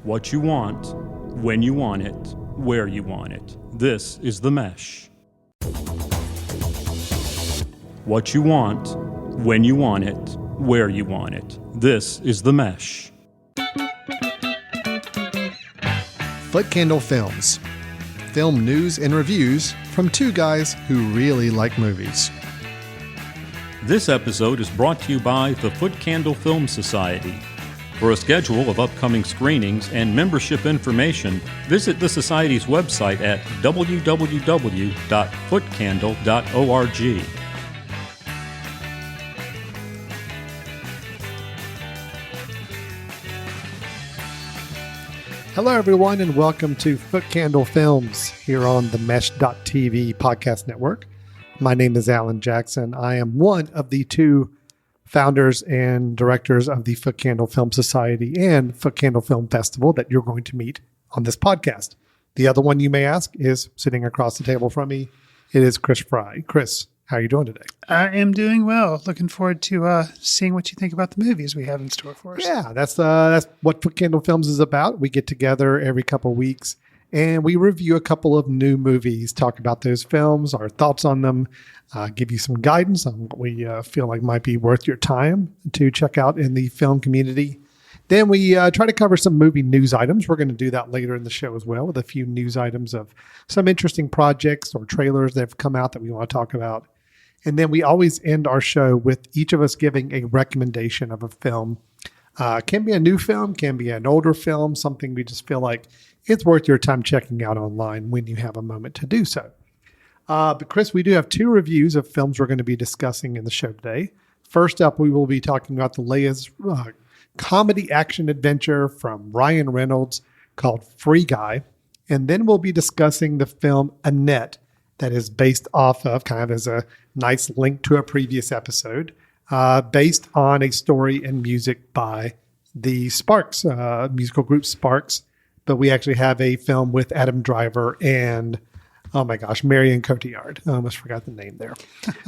What you want, when you want it, where you want it. This is The Mesh. What you want, when you want it, where you want it. This is The Mesh. Foot Candle Films. Film news and reviews from two guys who really like movies. This episode is brought to you by the Foot Candle Film Society. For a schedule of upcoming screenings and membership information, visit the Society's website at www.footcandle.org. Hello, everyone, and welcome to Foot Candle Films here on the Mesh.tv podcast network. My name is Alan Jackson. I am one of the two founders and directors of the Foot Candle Film Society and Foot Candle Film Festival that you're going to meet on this podcast. The other one you may ask is sitting across the table from me. It is Chris Fry. Chris, how are you doing today? I am doing well. Looking forward to seeing what you think about the movies we have in store for us. Yeah, that's what Foot Candle Films is about. We get together every couple of weeks and we review a couple of new movies, talk about those films, our thoughts on them, give you some guidance on what we feel like might be worth your time to check out in the film community. Then we try to cover some movie news items. We're going to do that later in the show as well with a few news items of some interesting projects or trailers that have come out that we want to talk about. And then we always end our show with each of us giving a recommendation of a film. Can be a new film, can be an older film, something we just feel like it's worth your time checking out online when you have a moment to do so. But Chris, we do have two reviews of films we're going to be discussing in the show today. First up, we will be talking about the latest comedy action adventure from Ryan Reynolds called Free Guy. And then we'll be discussing the film Annette that is based off of, kind of as a nice link to a previous episode, based on a story and music by the Sparks, musical group Sparks. But we actually have a film with Adam Driver and, oh my gosh, Marion Cotillard. I almost forgot the name there.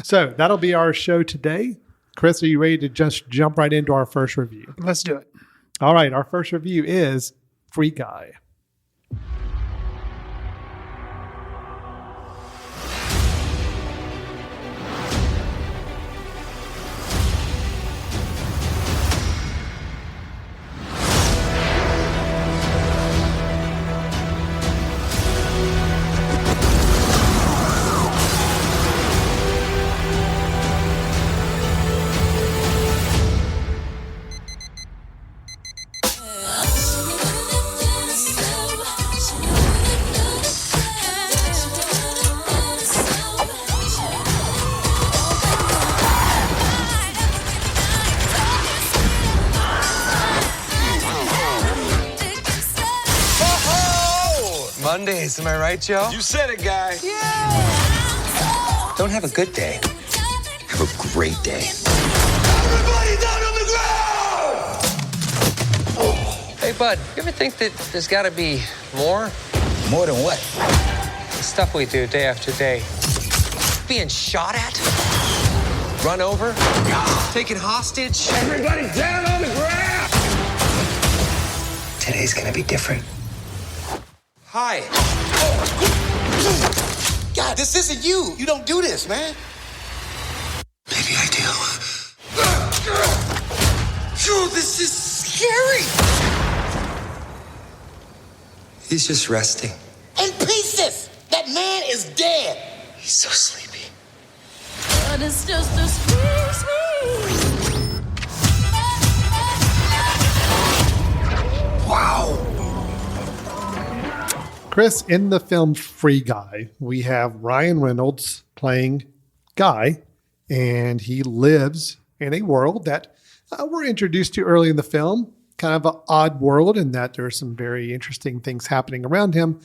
So that'll be our show today. Chris, are you ready to just jump right into our first review? Let's do it. All right, our first review is Free Guy. Mondays, am I right, Joe? You said it, Guy. Yeah! Don't have a good day. Have a great day. Everybody down on the ground! Hey, bud, you ever think that there's got to be more? More than what? The stuff we do day after day. Being shot at? Run over? Taken hostage? Everybody down on the ground! Today's gonna be different. Hi. God, this isn't you. You don't do this, man. Maybe I do. Phew, this is scary. He's just resting. In pieces. That man is dead. He's so sleepy. But it's just a squeeze me. Wow. Chris, in the film Free Guy, we have Ryan Reynolds playing Guy, and he lives in a world that we're introduced to early in the film. Kind of an odd world in that there are some very interesting things happening around him,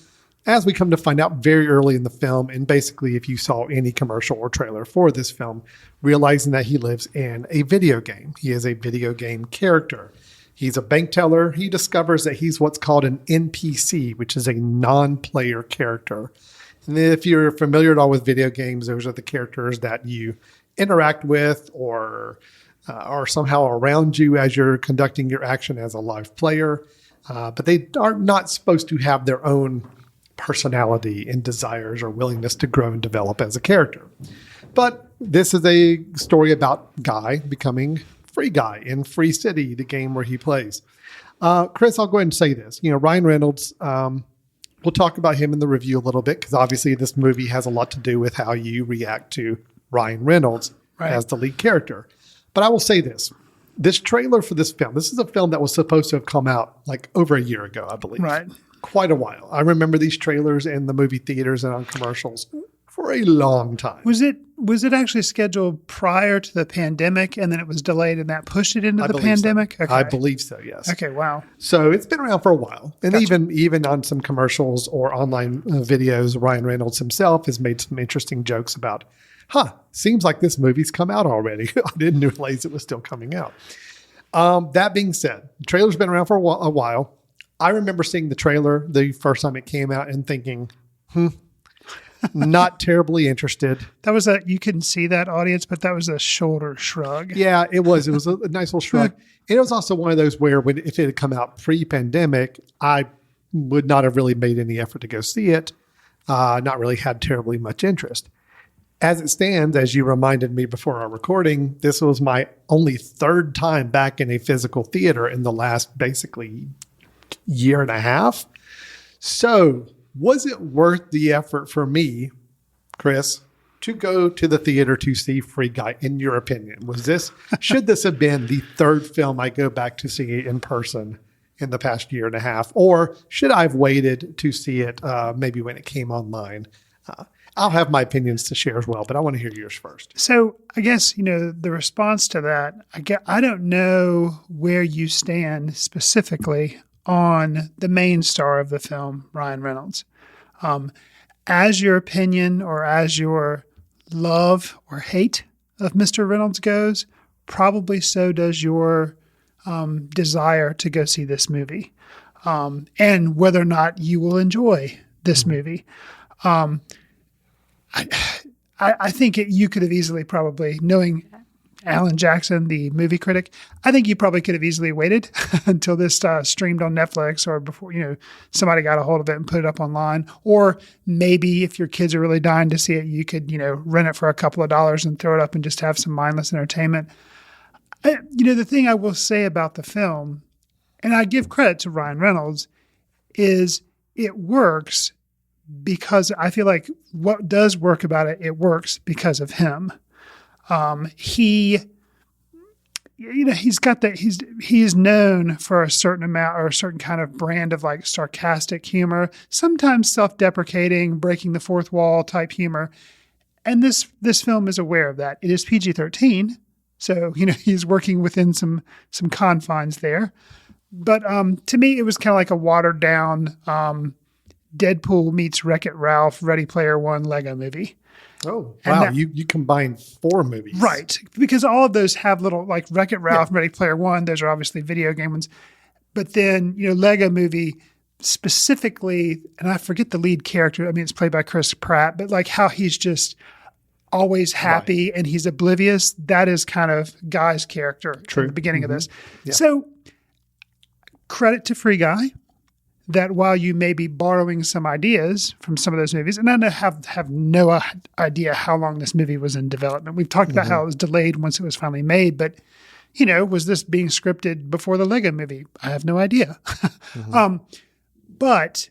as we come to find out very early in the film. And basically, if you saw any commercial or trailer for this film, realizing that he lives in a video game. He is a video game character. He's a bank teller. He discovers that he's what's called an NPC, which is a non-player character. And if you're familiar at all with video games, those are the characters that you interact with or are somehow around you as you're conducting your action as a live player, but they are not supposed to have their own personality and desires or willingness to grow and develop as a character. But this is a story about Guy becoming Free Guy in Free City, the game where he plays. Chris, I'll go ahead and say this. Ryan Reynolds, we'll talk about him in the review a little bit because obviously this movie has a lot to do with how you react to Ryan Reynolds as the lead character. But I will say this trailer for this film, this is a film that was supposed to have come out like over a year ago, I believe. Right. Quite a while. I remember these trailers in the movie theaters and on commercials for a long time. Was it actually scheduled prior to the pandemic and then it was delayed and that pushed it into the pandemic? So. Okay. I believe so, yes. Okay, wow. So it's been around for a while. And Gotcha. even on some commercials or online videos, Ryan Reynolds himself has made some interesting jokes about, seems like this movie's come out already. I didn't realize it was still coming out. That being said, the trailer's been around for a while. I remember seeing the trailer the first time it came out and thinking, not terribly interested. That was you couldn't see that, audience, but that was a shoulder shrug. Yeah, it was. It was a nice little shrug. And it was also one of those where if it had come out pre-pandemic, I would not have really made any effort to go see it. Not really had terribly much interest. As it stands, as you reminded me before our recording, this was my only third time back in a physical theater in the last basically year and a half. So was it worth the effort for me, Chris, to go to the theater to see Free Guy, in your opinion? Should this have been the third film I go back to see in person in the past year and a half? Or should I have waited to see it maybe when it came online? I'll have my opinions to share as well, but I want to hear yours first. So I guess, the response to that, I don't know where you stand specifically on the main star of the film, Ryan Reynolds. As your opinion or as your love or hate of Mr. Reynolds goes, probably so does your desire to go see this movie, and whether or not you will enjoy this movie. I think you could have easily probably, knowing Alan Jackson, the movie critic, I think you probably could have easily waited until this streamed on Netflix or before, somebody got a hold of it and put it up online. Or maybe if your kids are really dying to see it, you could, rent it for a couple of dollars and throw it up and just have some mindless entertainment. The thing I will say about the film, and I give credit to Ryan Reynolds, is it works because I feel like what does work about it, it works because of him. He is known for a certain amount or a certain kind of brand of like sarcastic humor, sometimes self-deprecating, breaking the fourth wall type humor. And this film is aware of that. It is PG-13. So, he's working within some confines there. But to me, it was kind of like a watered down Deadpool meets Wreck-It Ralph, Ready Player One Lego movie. Oh, wow. You combined 4 movies. Right. Because all of those have little, like Wreck-It Ralph and Ready Player One, those are obviously video game ones. But then, Lego movie specifically, and I forget the lead character. I mean, it's played by Chris Pratt, but like how he's just always happy and he's oblivious. That is kind of Guy's character at the beginning of this. Yeah. So credit to Free Guy, that while you may be borrowing some ideas from some of those movies, and I have no idea how long this movie was in development. We've talked about how it was delayed once it was finally made, but, was this being scripted before the Lego movie? I have no idea. But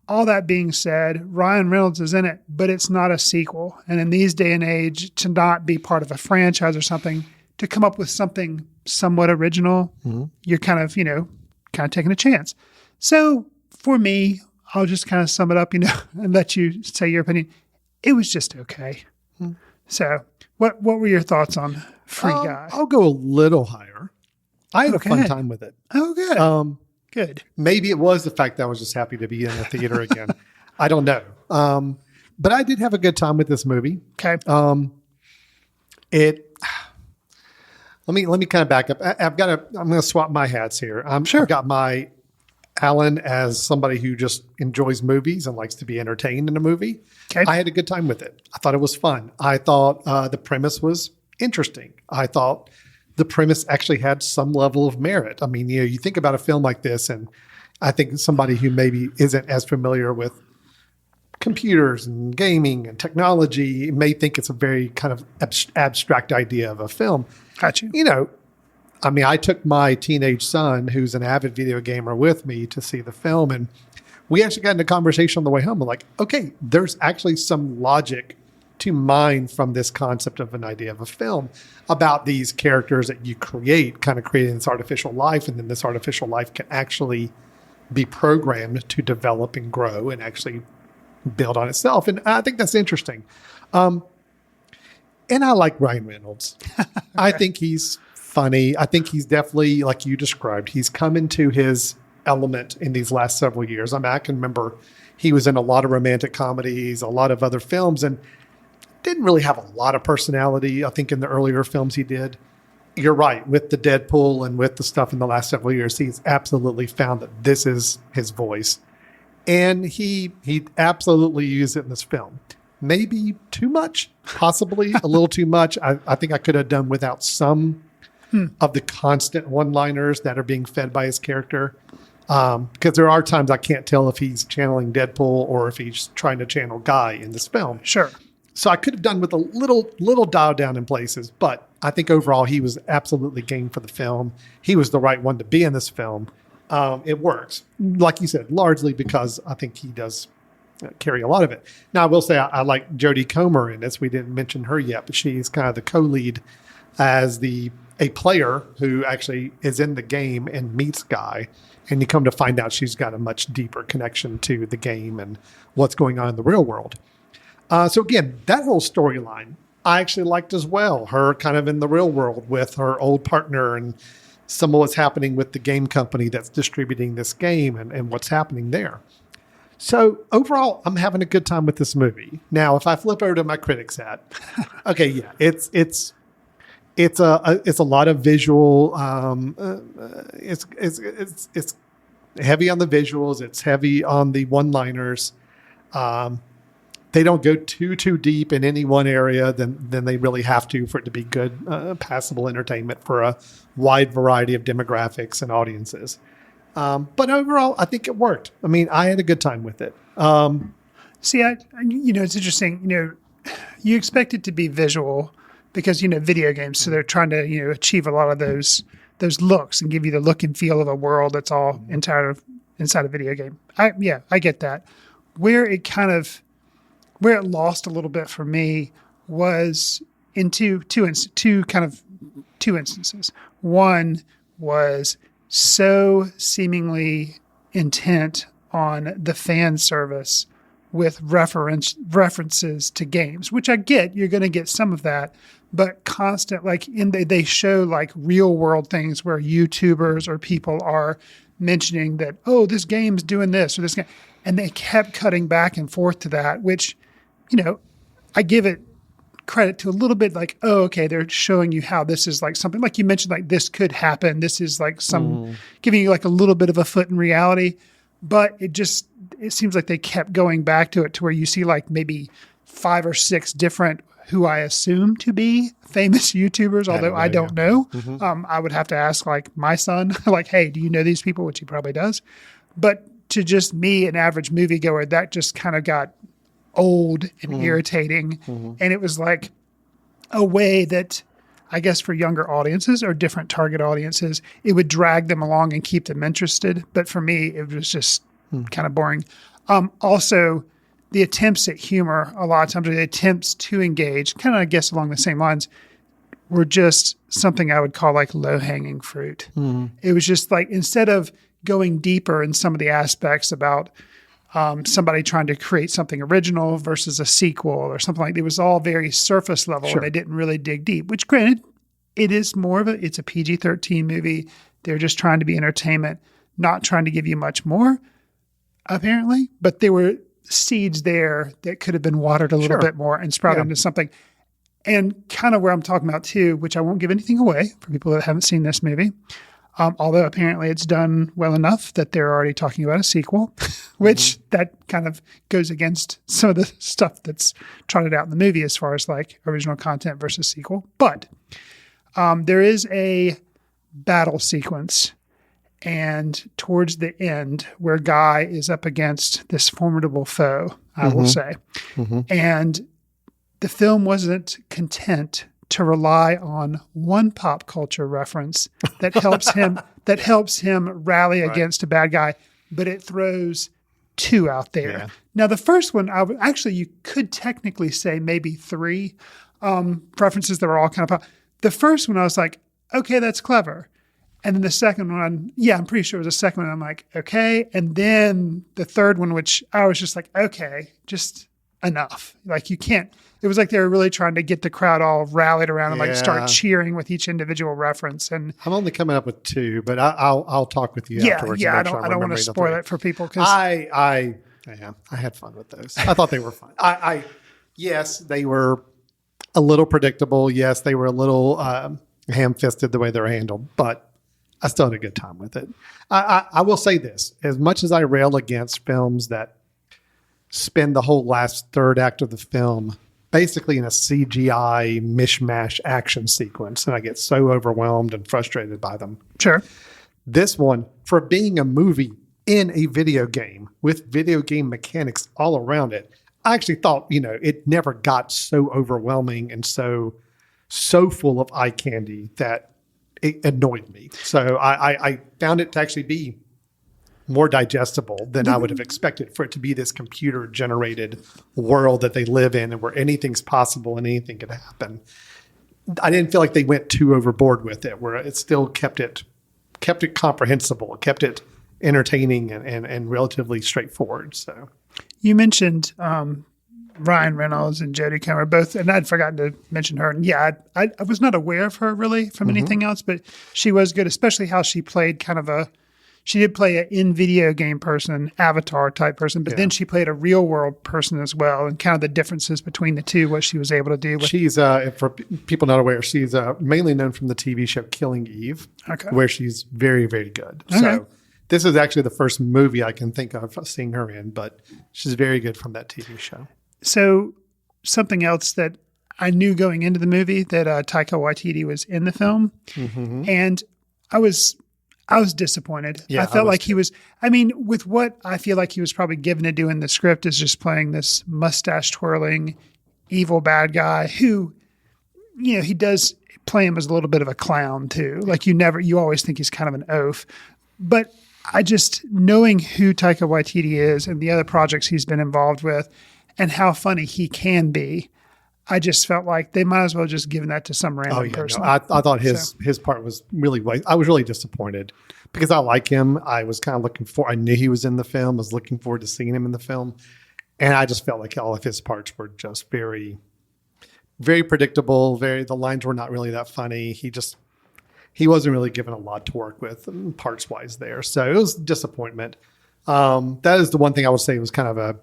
all that being said, Ryan Reynolds is in it, but it's not a sequel. And in these day and age, to not be part of a franchise or something, to come up with something somewhat original, you're kind of taking a chance. So for me, I'll just kind of sum it up, and let you say your opinion. It was just okay. So what were your thoughts on Free Guy? I'll go a little higher. I had a fun time with it. Oh, good. Good. Maybe it was the fact that I was just happy to be in the theater again. I don't know. But I did have a good time with this movie. Okay. Let me kind of back up. I'm going to swap my hats here. Sure. I've got my Alan as somebody who just enjoys movies and likes to be entertained in a movie. Okay. I had a good time with it. I thought it was fun. I thought the premise was interesting. I thought the premise actually had some level of merit. I mean, you think about a film like this, and I think somebody who maybe isn't as familiar with computers and gaming and technology may think it's a very kind of abstract idea of a film. Gotcha. I mean, I took my teenage son, who's an avid video gamer, with me to see the film, and we actually got into a conversation on the way home. I'm like, okay, there's actually some logic to mine from this concept of an idea of a film about these characters that you create, kind of creating this artificial life, and then this artificial life can actually be programmed to develop and grow and actually build on itself. And I think that's interesting. And I like Ryan Reynolds. I think he's funny. I think he's definitely, like you described, he's come into his element in these last several years. I mean, I can remember he was in a lot of romantic comedies, a lot of other films, and didn't really have a lot of personality, I think, in the earlier films he did. You're right. With the Deadpool and with the stuff in the last several years, he's absolutely found that this is his voice. And he absolutely used it in this film. Maybe too much, possibly a little too much. I think I could have done without some of the constant one-liners that are being fed by his character. Because there are times I can't tell if he's channeling Deadpool or if he's trying to channel Guy in this film. Sure. So I could have done with a little dial down in places, but I think overall he was absolutely game for the film. He was the right one to be in this film. It works, like you said, largely because I think he does carry a lot of it. Now, I will say I like Jodie Comer in this. We didn't mention her yet, but she's kind of the co-lead as a player who actually is in the game and meets Guy. And you come to find out she's got a much deeper connection to the game and what's going on in the real world. So again, that whole storyline I actually liked as well. Her kind of in the real world with her old partner and some of what's happening with the game company that's distributing this game and what's happening there. So overall, I'm having a good time with this movie. Now, if I flip over to my critics hat, okay, yeah, it's a lot of visual. It's heavy on the visuals. It's heavy on the one-liners. They don't go too deep in any one area than they really have to for it to be good, passable entertainment for a wide variety of demographics and audiences. But overall, I think it worked. I mean, I had a good time with it. See, it's interesting. You expect it to be visual because, video games, so they're trying to, achieve a lot of those looks and give you the look and feel of a world that's all inside a video game. I get that. Where it lost a little bit for me was in two instances. One was so seemingly intent on the fan service with references to games, which I get. You're going to get some of that, but constant, they show like real world things where YouTubers or people are mentioning that, oh, this game's doing this or this game. And they kept cutting back and forth to that, which, I give it credit to a little bit like, oh, okay, they're showing you how this is like something like you mentioned, like this could happen. This is like giving you like a little bit of a foot in reality. But it seems like they kept going back to it to where you see like maybe 5 or 6 different who I assume to be famous YouTubers, although I don't know. Mm-hmm. I would have to ask like my son, like, hey, do you know these people? Which he probably does. But to just me, an average moviegoer, that just kind of got old and irritating. Mm-hmm. And it was like a way that I guess for younger audiences or different target audiences, it would drag them along and keep them interested. But for me, it was just kind of boring. Also, the attempts at humor, a lot of times, or the attempts to engage, kind of, I guess, along the same lines, were just something I would call like low-hanging fruit. Mm-hmm. It was just like, instead of going deeper in some of the aspects about somebody trying to create something original versus a sequel or something like that, it was all very surface level. Sure. And they didn't really dig deep, which granted, it's a PG-13 movie. They're just trying to be entertainment, not trying to give you much more, apparently. But there were seeds there that could have been watered a little bit more and sprouted into something. And kind of where I'm talking about too, which I won't give anything away for people that haven't seen this movie, although apparently it's done well enough that they're already talking about a sequel, which that kind of goes against some of the stuff that's trotted out in the movie as far as like original content versus sequel. But There is a battle sequence, and towards the end, where Guy is up against this formidable foe, I will say, and the film wasn't content to rely on one pop culture reference that helps him rally against a bad guy, but it throws two out there. Yeah. Now, the first one, you could technically say maybe three references that were all kind of pop. The first one, I was like, okay, that's clever. And then the second one, I'm pretty sure it was the second one. I'm like, okay. And then the third one, which I was just like, okay, just enough. Like you can't, it was like they were really trying to get the crowd all rallied around and like start cheering with each individual reference. And I'm only coming up with two, but I'll talk with you afterwards. I don't want to spoil it for people because I had fun with those. I thought they were fun. Yes, they were a little predictable. Yes, they were a little ham-fisted the way they were handled, but I still had a good time with it. I will say this: as much as I rail against films that spend the whole last third act of the film basically in a CGI mishmash action sequence, and I get so overwhelmed and frustrated by them. Sure. This one, for being a movie in a video game with video game mechanics all around it, I actually thought, it never got so overwhelming and so full of eye candy that it annoyed me. So I found it to actually be more digestible than I would have expected for it to be this computer generated world that they live in and where anything's possible and anything could happen. I didn't feel like they went too overboard with it, where it still kept it comprehensible, kept it entertaining and relatively straightforward. So you mentioned Ryan Reynolds and Jodie Comer both, and I'd forgotten to mention her. And I was not aware of her really from anything else, but she was good, especially how she played she did play an in-video game person, avatar type person, but then she played a real-world person as well, and kind of the differences between the two, what she was able to do. She's, for people not aware, she's mainly known from the TV show Killing Eve, where she's very, very good. Okay. So this is actually the first movie I can think of seeing her in, but she's very good from that TV show. So something else that I knew going into the movie, that Taika Waititi was in the film, and I was disappointed. Yeah, I felt like he was, with what I feel like he was probably given to do in the script is just playing this mustache twirling evil bad guy who, he does play him as a little bit of a clown too. Like you always think he's kind of an oaf. But I just, knowing who Taika Waititi is and the other projects he's been involved with and how funny he can be, I just felt like they might as well just given that to some random person. No, I thought his part was really, I was really disappointed because I like him. I was kind of I knew he was in the film, was looking forward to seeing him in the film. And I just felt like all of his parts were just very, very predictable. The lines were not really that funny. He wasn't really given a lot to work with parts wise there. So it was a disappointment. That is the one thing I would say was kind of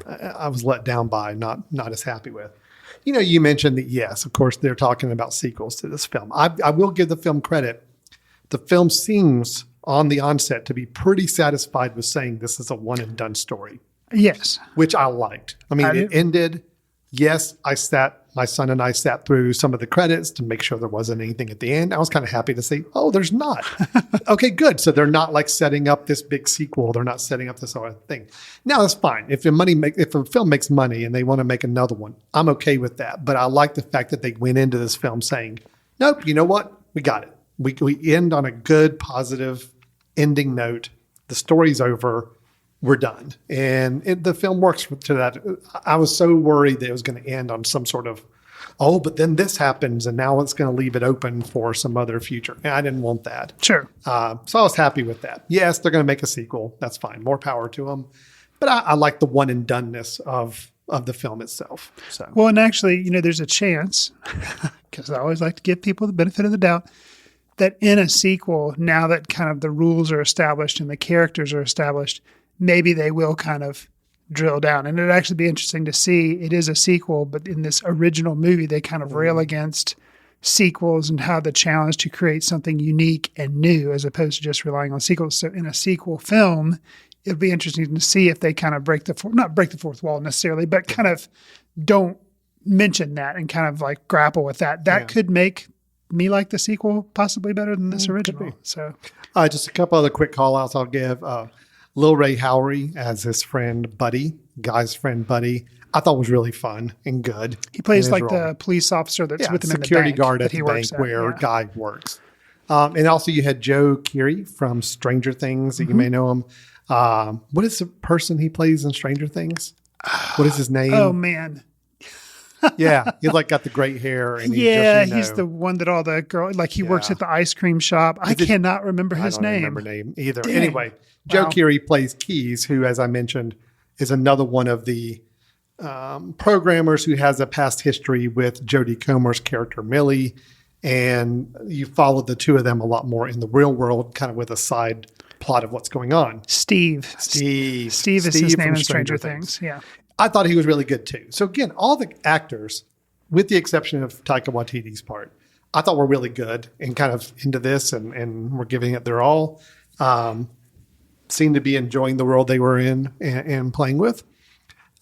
I was let down by, not as happy with. You mentioned that, yes, of course, they're talking about sequels to this film. I will give the film credit. The film seems on the onset to be pretty satisfied with saying this is a one and done story. Yes. Which I liked. It ended. Yes, my son and I sat through some of the credits to make sure there wasn't anything at the end. I was kind of happy to say, oh, there's not. Okay, good. So they're not like setting up this big sequel. They're not setting up this other thing. Now that's fine. If a film makes money and they want to make another one, I'm okay with that. But I like the fact that they went into this film saying, nope, you know what? We got it. We end on a good, positive ending note. The story's over. We're done. And the film works to that. I was so worried that it was going to end on some sort of, but then this happens and now it's going to leave it open for some other future. And I didn't want that. Sure. So I was happy with that. Yes, they're going to make a sequel. That's fine. More power to them. But I like the one and doneness of the film itself. So. Well, and actually, there's a chance, because I always like to give people the benefit of the doubt, that in a sequel, now that kind of the rules are established and the characters are established, maybe they will kind of drill down. And it'd actually be interesting to see, it is a sequel, but in this original movie, they kind of rail against sequels and how the challenge to create something unique and new as opposed to just relying on sequels. So in a sequel film, it'd be interesting to see if they kind of not break the fourth wall necessarily, but kind of don't mention that and kind of like grapple with that. That could make me like the sequel possibly better than this original. So, just a couple other quick call outs I'll give. Lil Ray Howery as his friend Buddy, Guy's friend Buddy, I thought was really fun and good. He plays like the police officer that's with him in the security bank guard at that the he bank works at. where Guy works. And also you had Joe Keery from Stranger Things, that you may know him. What is the person he plays in Stranger Things? What is his name? Oh, man. Yeah, he's like got the great hair. And He's the one that all the girl, like he works at the ice cream shop. I cannot remember his I don't name. remember name either. Dang. Anyway, Joe Keery plays Keys, who, as I mentioned, is another one of the programmers who has a past history with Jodie Comer's character Millie, and you followed the two of them a lot more in the real world, kind of with a side plot of what's going on. Steve is his name in Stranger Things. Yeah. I thought he was really good too. So again, all the actors, with the exception of Taika Waititi's part, I thought were really good and kind of into this and were giving it their all. Seemed to be enjoying the world they were in and playing with.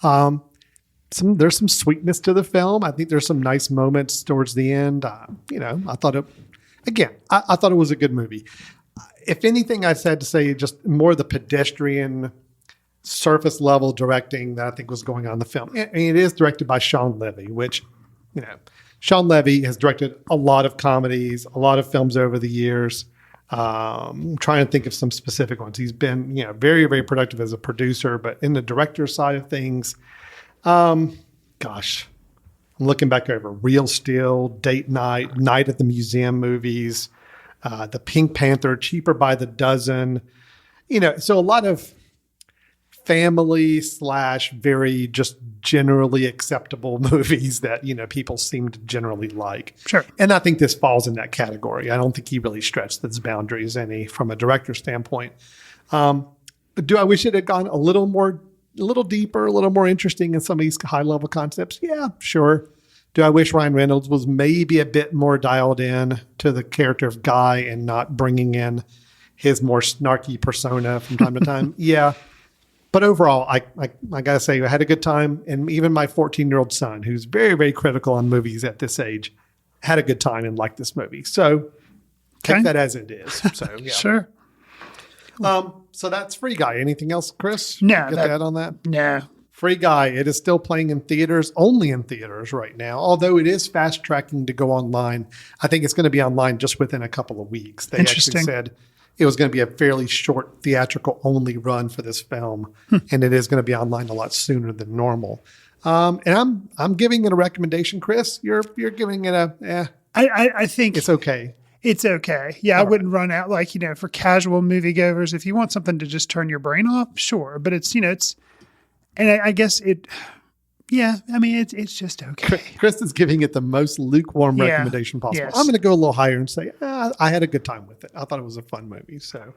There's some sweetness to the film. I think there's some nice moments towards the end. I thought I thought it was a good movie. If anything, I said to say just more the pedestrian surface level directing that I think was going on in the film. And it is directed by Sean Levy, which, Sean Levy has directed a lot of comedies, a lot of films over the years. I'm trying to think of some specific ones. He's been, very, very productive as a producer, but in the director side of things, I'm looking back over Real Steel, Date Night, Night at the Museum movies, the Pink Panther, Cheaper by the Dozen, so a lot of family / very just generally acceptable movies that, people seem to generally like. Sure. And I think this falls in that category. I don't think he really stretched its boundaries any from a director standpoint. Do I wish it had gone a little deeper, a little more interesting in some of these high level concepts? Yeah, sure. Do I wish Ryan Reynolds was maybe a bit more dialed in to the character of Guy and not bringing in his more snarky persona from time to time? Yeah. But overall, I got to say, I had a good time. And even my 14-year-old son, who's very, very critical on movies at this age, had a good time and liked this movie. So take that as it is. So, yeah. Sure. So that's Free Guy. Anything else, Chris? No. Get that on that? No. Free Guy. It is still playing in theaters, only in theaters right now, although it is fast tracking to go online. I think it's going to be online just within a couple of weeks. They actually said it was going to be a fairly short theatrical only run for this film, and it is going to be online a lot sooner than normal. And I'm giving it a recommendation, Chris. You're giving it I think it's okay. It's okay. Yeah, I wouldn't run out for casual moviegoers. If you want something to just turn your brain off, sure. But it's and I guess it. Yeah, I mean it's just okay. Chris is giving it the most lukewarm recommendation possible. Yes. I'm going to go a little higher and say I had a good time with it. I thought it was a fun movie. So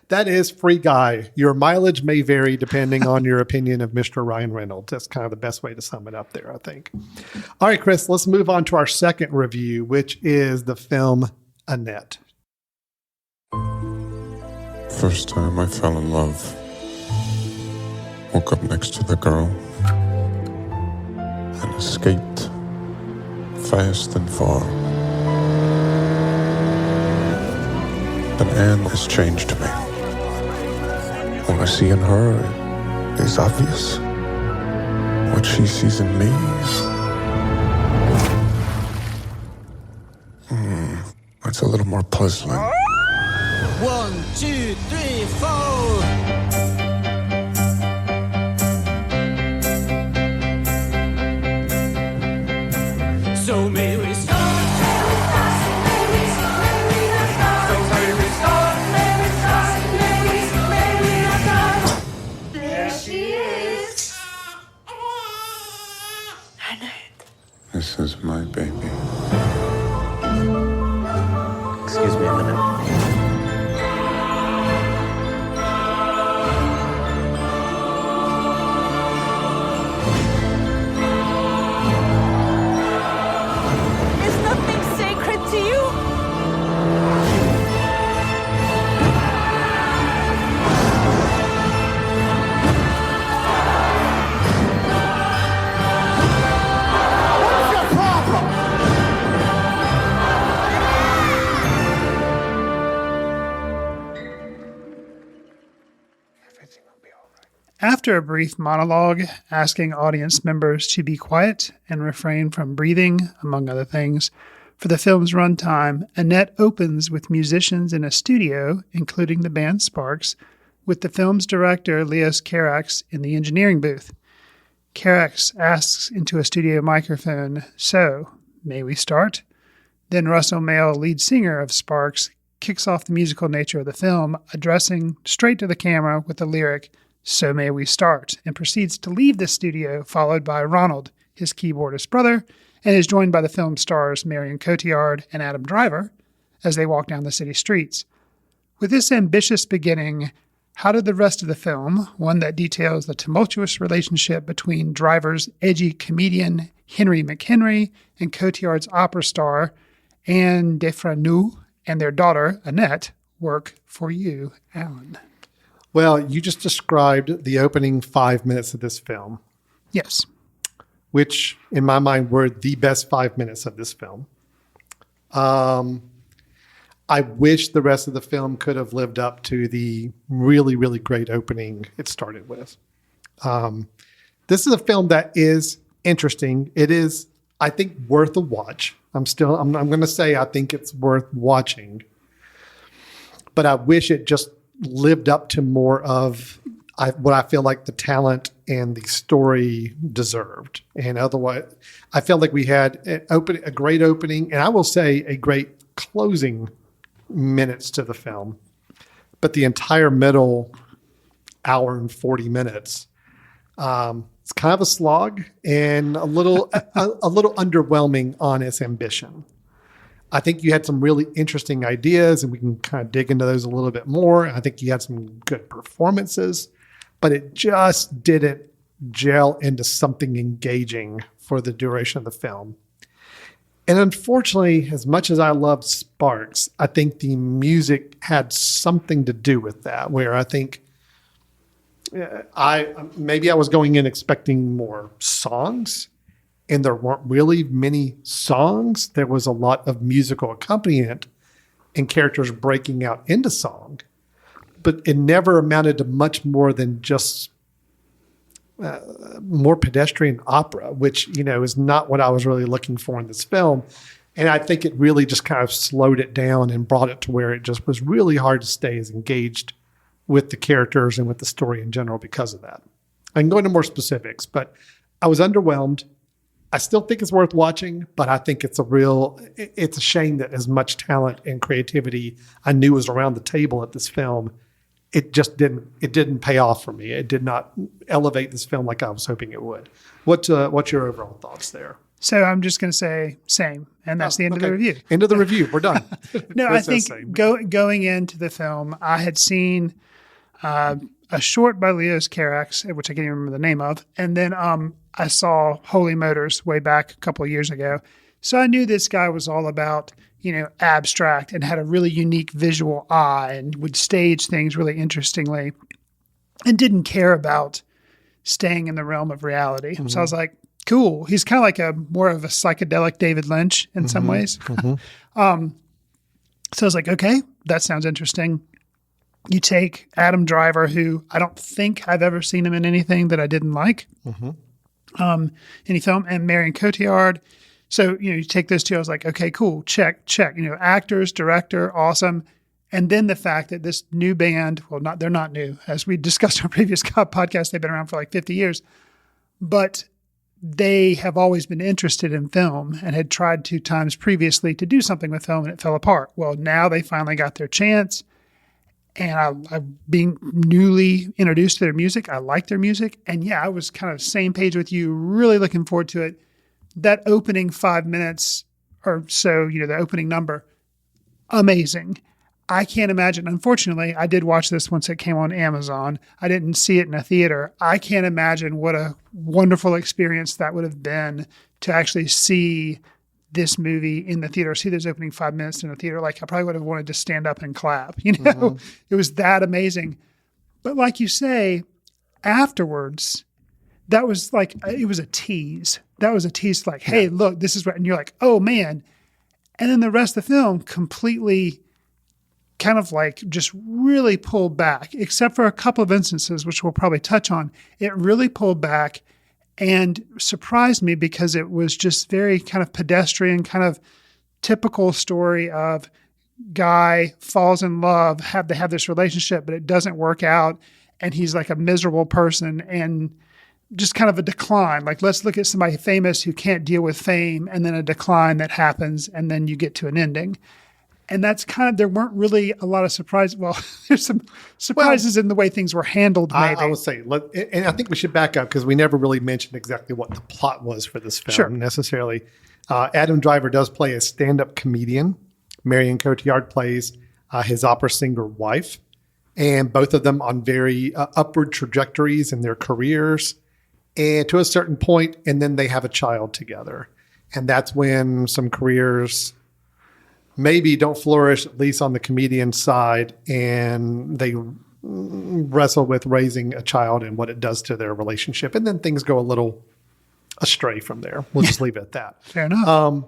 that is Free Guy. Your mileage may vary depending on your opinion of Mr. Ryan Reynolds. That's kind of the best way to sum it up there, I think. All right, Chris, let's move on to our second review, which is the film Annette. First time I fell in love. Woke up next to the girl. And escaped fast and far. But Anne has changed me. What I see in her is obvious. What she sees in me, it's a little more puzzling. 1, 2, 3, 4. So may we start. There she is. This is my baby. Excuse me a minute. After a brief monologue asking audience members to be quiet and refrain from breathing, among other things, for the film's runtime, Annette opens with musicians in a studio, including the band Sparks, with the film's director, Leos Carax, in the engineering booth. Carax asks into a studio microphone, "So, may we start?" Then Russell Mael, lead singer of Sparks, kicks off the musical nature of the film, addressing straight to the camera with the lyric, "So may we start," and proceeds to leave the studio, followed by Ronald, his keyboardist brother, and is joined by the film stars Marion Cotillard and Adam Driver as they walk down the city streets. With this ambitious beginning, how did the rest of the film, one that details the tumultuous relationship between Driver's edgy comedian Henry McHenry and Cotillard's opera star Anne Defranu and their daughter Annette, work for you, Alan? Well, you just described the opening 5 minutes of this film, Yes. which in my mind were the best 5 minutes of this film. I wish the rest of the film could have lived up to the really, really great opening it started with. This is a film that is interesting. It is, I think, worth a watch. I'm going to say I think it's worth watching, but I wish it just lived up to more of what I feel like the talent and the story deserved. And otherwise, I felt like we had a great opening, and I will say a great closing minutes to the film. But the entire middle hour and 40 minutes, it's kind of a slog and a little underwhelming on its ambition. I think you had some really interesting ideas, and we can kind of dig into those a little bit more. I think you had some good performances, but it just didn't gel into something engaging for the duration of the film. And unfortunately, as much as I loved Sparks, I think the music had something to do with that, where I think I was going in expecting more songs, and there weren't really many songs. There was a lot of musical accompaniment and characters breaking out into song, but it never amounted to much more than just more pedestrian opera, which, is not what I was really looking for in this film. And I think it really just kind of slowed it down and brought it to where it just was really hard to stay as engaged with the characters and with the story in general because of that. I can go into more specifics, but I was underwhelmed. I still think it's worth watching, but I think it's a shame that as much talent and creativity I knew was around the table at this film, it didn't pay off for me. It did not elevate this film like I was hoping it would. What's your overall thoughts there? So I'm just going to say same, and that's the end of the review. End of the review. We're done. No, I think going into the film, I had seen a short by Leos Carax, which I can't even remember the name of, and then I saw Holy Motors way back a couple of years ago. So I knew this guy was all about, abstract and had a really unique visual eye and would stage things really interestingly and didn't care about staying in the realm of reality. Mm-hmm. So I was like, cool. He's kind of like more of a psychedelic David Lynch in some ways. Mm-hmm. So I was like, okay, that sounds interesting. You take Adam Driver, who I don't think I've ever seen him in anything that I didn't like, any film, and Marion Cotillard. So, you take those two, I was like, okay, cool, check. Actors, director, awesome. And then the fact that this new band, well, they're not new. As we discussed on our previous podcast, they've been around for like 50 years. But they have always been interested in film and had tried 2 times previously to do something with film, and it fell apart. Well, now they finally got their chance. And I'm being newly introduced to their music. I like their music. And yeah, I was kind of same page with you, really looking forward to it. That opening 5 minutes or so, the opening number, amazing. I can't imagine. Unfortunately, I did watch this once it came on Amazon. I didn't see it in a theater. I can't imagine what a wonderful experience that would have been to actually see this movie in the theater, see those opening 5 minutes in the theater. Like, I probably would have wanted to stand up and clap, It was that amazing. But like you say, afterwards, that was like, it was a tease. That was a tease like, hey, look, this is what, and you're like, oh man. And then the rest of the film completely kind of like just really pulled back, except for a couple of instances, which we'll probably touch on. It really pulled back and surprised me because it was just very kind of pedestrian, kind of typical story of guy falls in love, they have this relationship, but it doesn't work out. And he's like a miserable person and just kind of a decline. Like, let's look at somebody famous who can't deal with fame, and then a decline that happens, and then you get to an ending. And that's kind of, there weren't really a lot of surprises. Well, there's some surprises in the way things were handled, maybe. I would say, and I think we should back up because we never really mentioned exactly what the plot was for this film necessarily. Adam Driver does play a stand-up comedian. Marion Cotillard plays his opera singer wife. And both of them on very upward trajectories in their careers. And to a certain point, and then they have a child together. And that's when some careers maybe don't flourish, at least on the comedian side, and they wrestle with raising a child and what it does to their relationship. And then things go a little astray from there. We'll just leave it at that. Fair enough.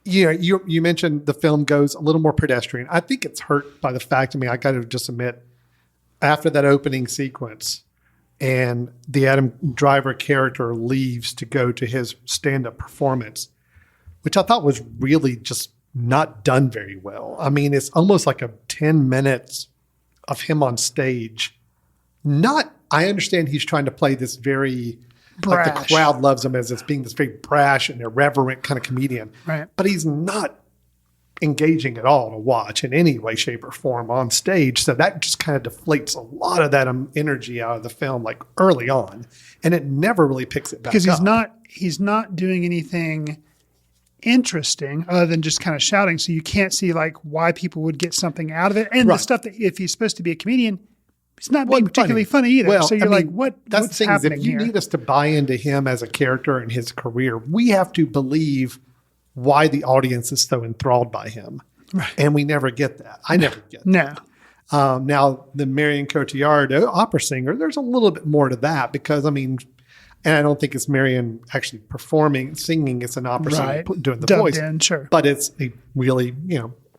You mentioned the film goes a little more pedestrian. I think it's hurt by the fact, I got to just admit, after that opening sequence and the Adam Driver character leaves to go to his stand-up performance, which I thought was really just not done very well. It's almost like 10 minutes of him on stage. I understand he's trying to play this very... brash. Like the crowd loves him as being this very brash and irreverent kind of comedian. Right. But he's not engaging at all to watch in any way, shape, or form on stage. So that just kind of deflates a lot of that energy out of the film, like early on. And it never really picks it back up. Because he's not doing anything interesting other than just kind of shouting. So you can't see like why people would get something out of it. And the stuff that if he's supposed to be a comedian, it's not being particularly funny either. Well, so you're like, what's the thing happening is, if you need us to buy into him as a character and his career, we have to believe why the audience is so enthralled by him. Right. And we never get that. I never get that. No. Now, the Marion Cotillard opera singer, there's a little bit more to that because, and I don't think it's Marion actually singing. It's an opera singer doing the Dubbed voice. in, sure. But it's a really,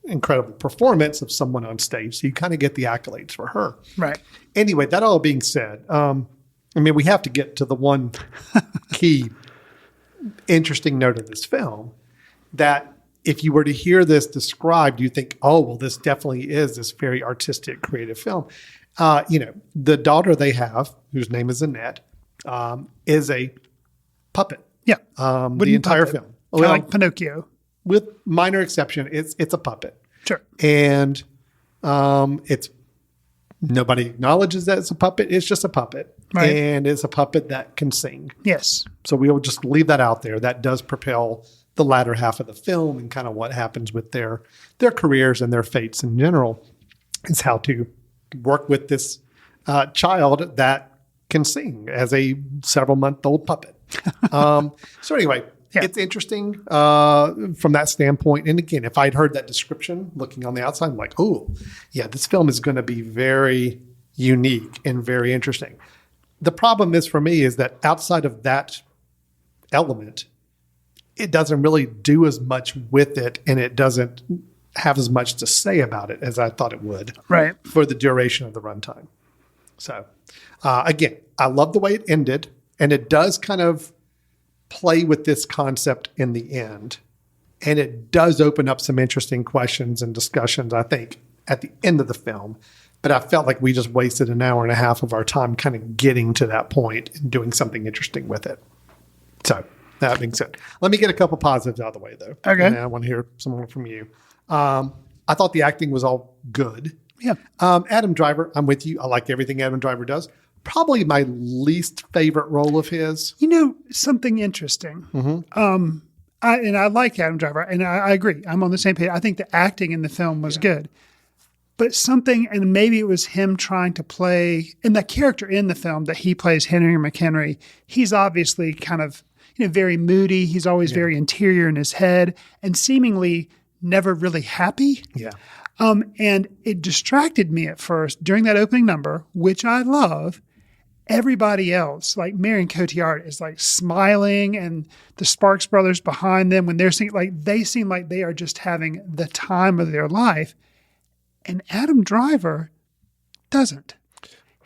incredible performance of someone on stage. So you kind of get the accolades for her. Right. Anyway, that all being said, we have to get to the one key interesting note of this film that if you were to hear this described, you think, oh, well, this definitely is this very artistic, creative film. The daughter they have, whose name is Annette, is a puppet. Yeah. The entire film. Kind of like Pinocchio. With minor exception, it's a puppet. Sure. And it's nobody acknowledges that it's a puppet. It's just a puppet. Right. And it's a puppet that can sing. Yes. So we'll just leave that out there. That does propel the latter half of the film and kind of what happens with their careers and their fates in general is how to work with this child that can sing as a several-month-old puppet. So anyway, it's interesting from that standpoint. And again, if I'd heard that description looking on the outside, I'm like, oh, yeah, this film is going to be very unique and very interesting. The problem is for me is that outside of that element, it doesn't really do as much with it, and it doesn't have as much to say about it as I thought it would for the duration of the runtime. So again, I love the way it ended, and it does kind of play with this concept in the end. And it does open up some interesting questions and discussions, I think, at the end of the film. But I felt like we just wasted an hour and a half of our time kind of getting to that point and doing something interesting with it. So that being said, let me get a couple positives out of the way, though. Okay. And I want to hear some more from you. I thought the acting was all good. Yeah. Adam Driver, I'm with you. I like everything Adam Driver does. Probably my least favorite role of his. Something interesting. Mm-hmm. I like Adam Driver, and I agree. I'm on the same page. I think the acting in the film was good. But something, and maybe it was him trying to play, and the character in the film that he plays, Henry McHenry, he's obviously kind of very moody. He's always very interior in his head and seemingly never really happy. Yeah. And it distracted me at first during that opening number, which I love. Everybody else, like Marion Cotillard, is like smiling, and the Sparks brothers behind them when they're singing, like they seem like they are just having the time of their life. And Adam Driver doesn't.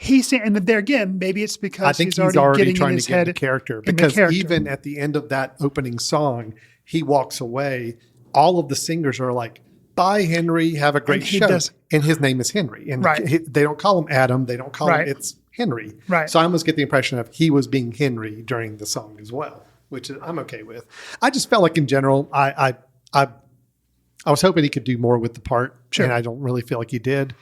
And there again, maybe it's because I think he's already getting trying in his to get head the character, in the because character. even at the end of that opening song, he walks away. All of the singers are like, "Bye, Henry. Have a great he show." doesn't. And his name is Henry. And Right. they don't call him Adam. They don't call him. Right. It's Henry. Right. So I almost get the impression of he was being Henry during the song as well, which I'm okay with. I just felt like in general, I was hoping he could do more with the part, Sure. and I don't really feel like he did.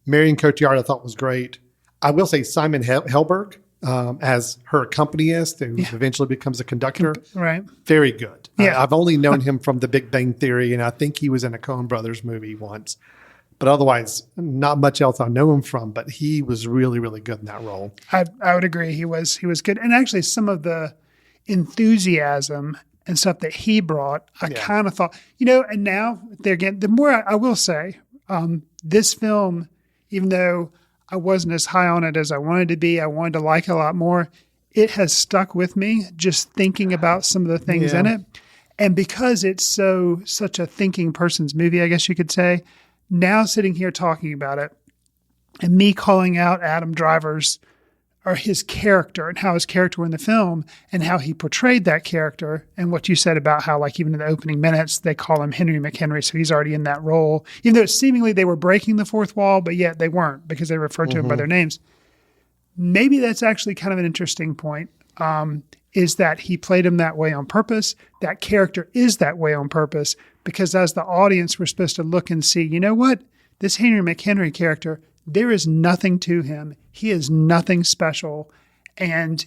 Marion Cotillard I thought was great. I will say Simon Helberg as her accompanist, who eventually becomes a conductor. Right. Very good. Yeah. I've only known him from The Big Bang Theory, and I think he was in a Coen Brothers movie once. But otherwise, not much else I know him from, but he was really, really good in that role. I would agree. He was good. And actually some of the enthusiasm and stuff that he brought, I kind of thought, and now there again, the more I will say, this film, even though I wasn't as high on it as I wanted to be, I wanted to like it a lot more. It has stuck with me just thinking about some of the things in it. And because it's such a thinking person's movie, I guess you could say, now sitting here talking about it and me calling out Adam Driver's or his character and how his character in the film and how he portrayed that character, and what you said about how, like, even in the opening minutes, they call him Henry McHenry. So he's already in that role, even though seemingly they were breaking the fourth wall, but yet they weren't because they referred to him by their names. Maybe that's actually kind of an interesting point, is that he played him that way on purpose. That character is that way on purpose because as the audience, we're supposed to look and see, you know what? This Henry McHenry character, there is nothing to him. He is nothing special. And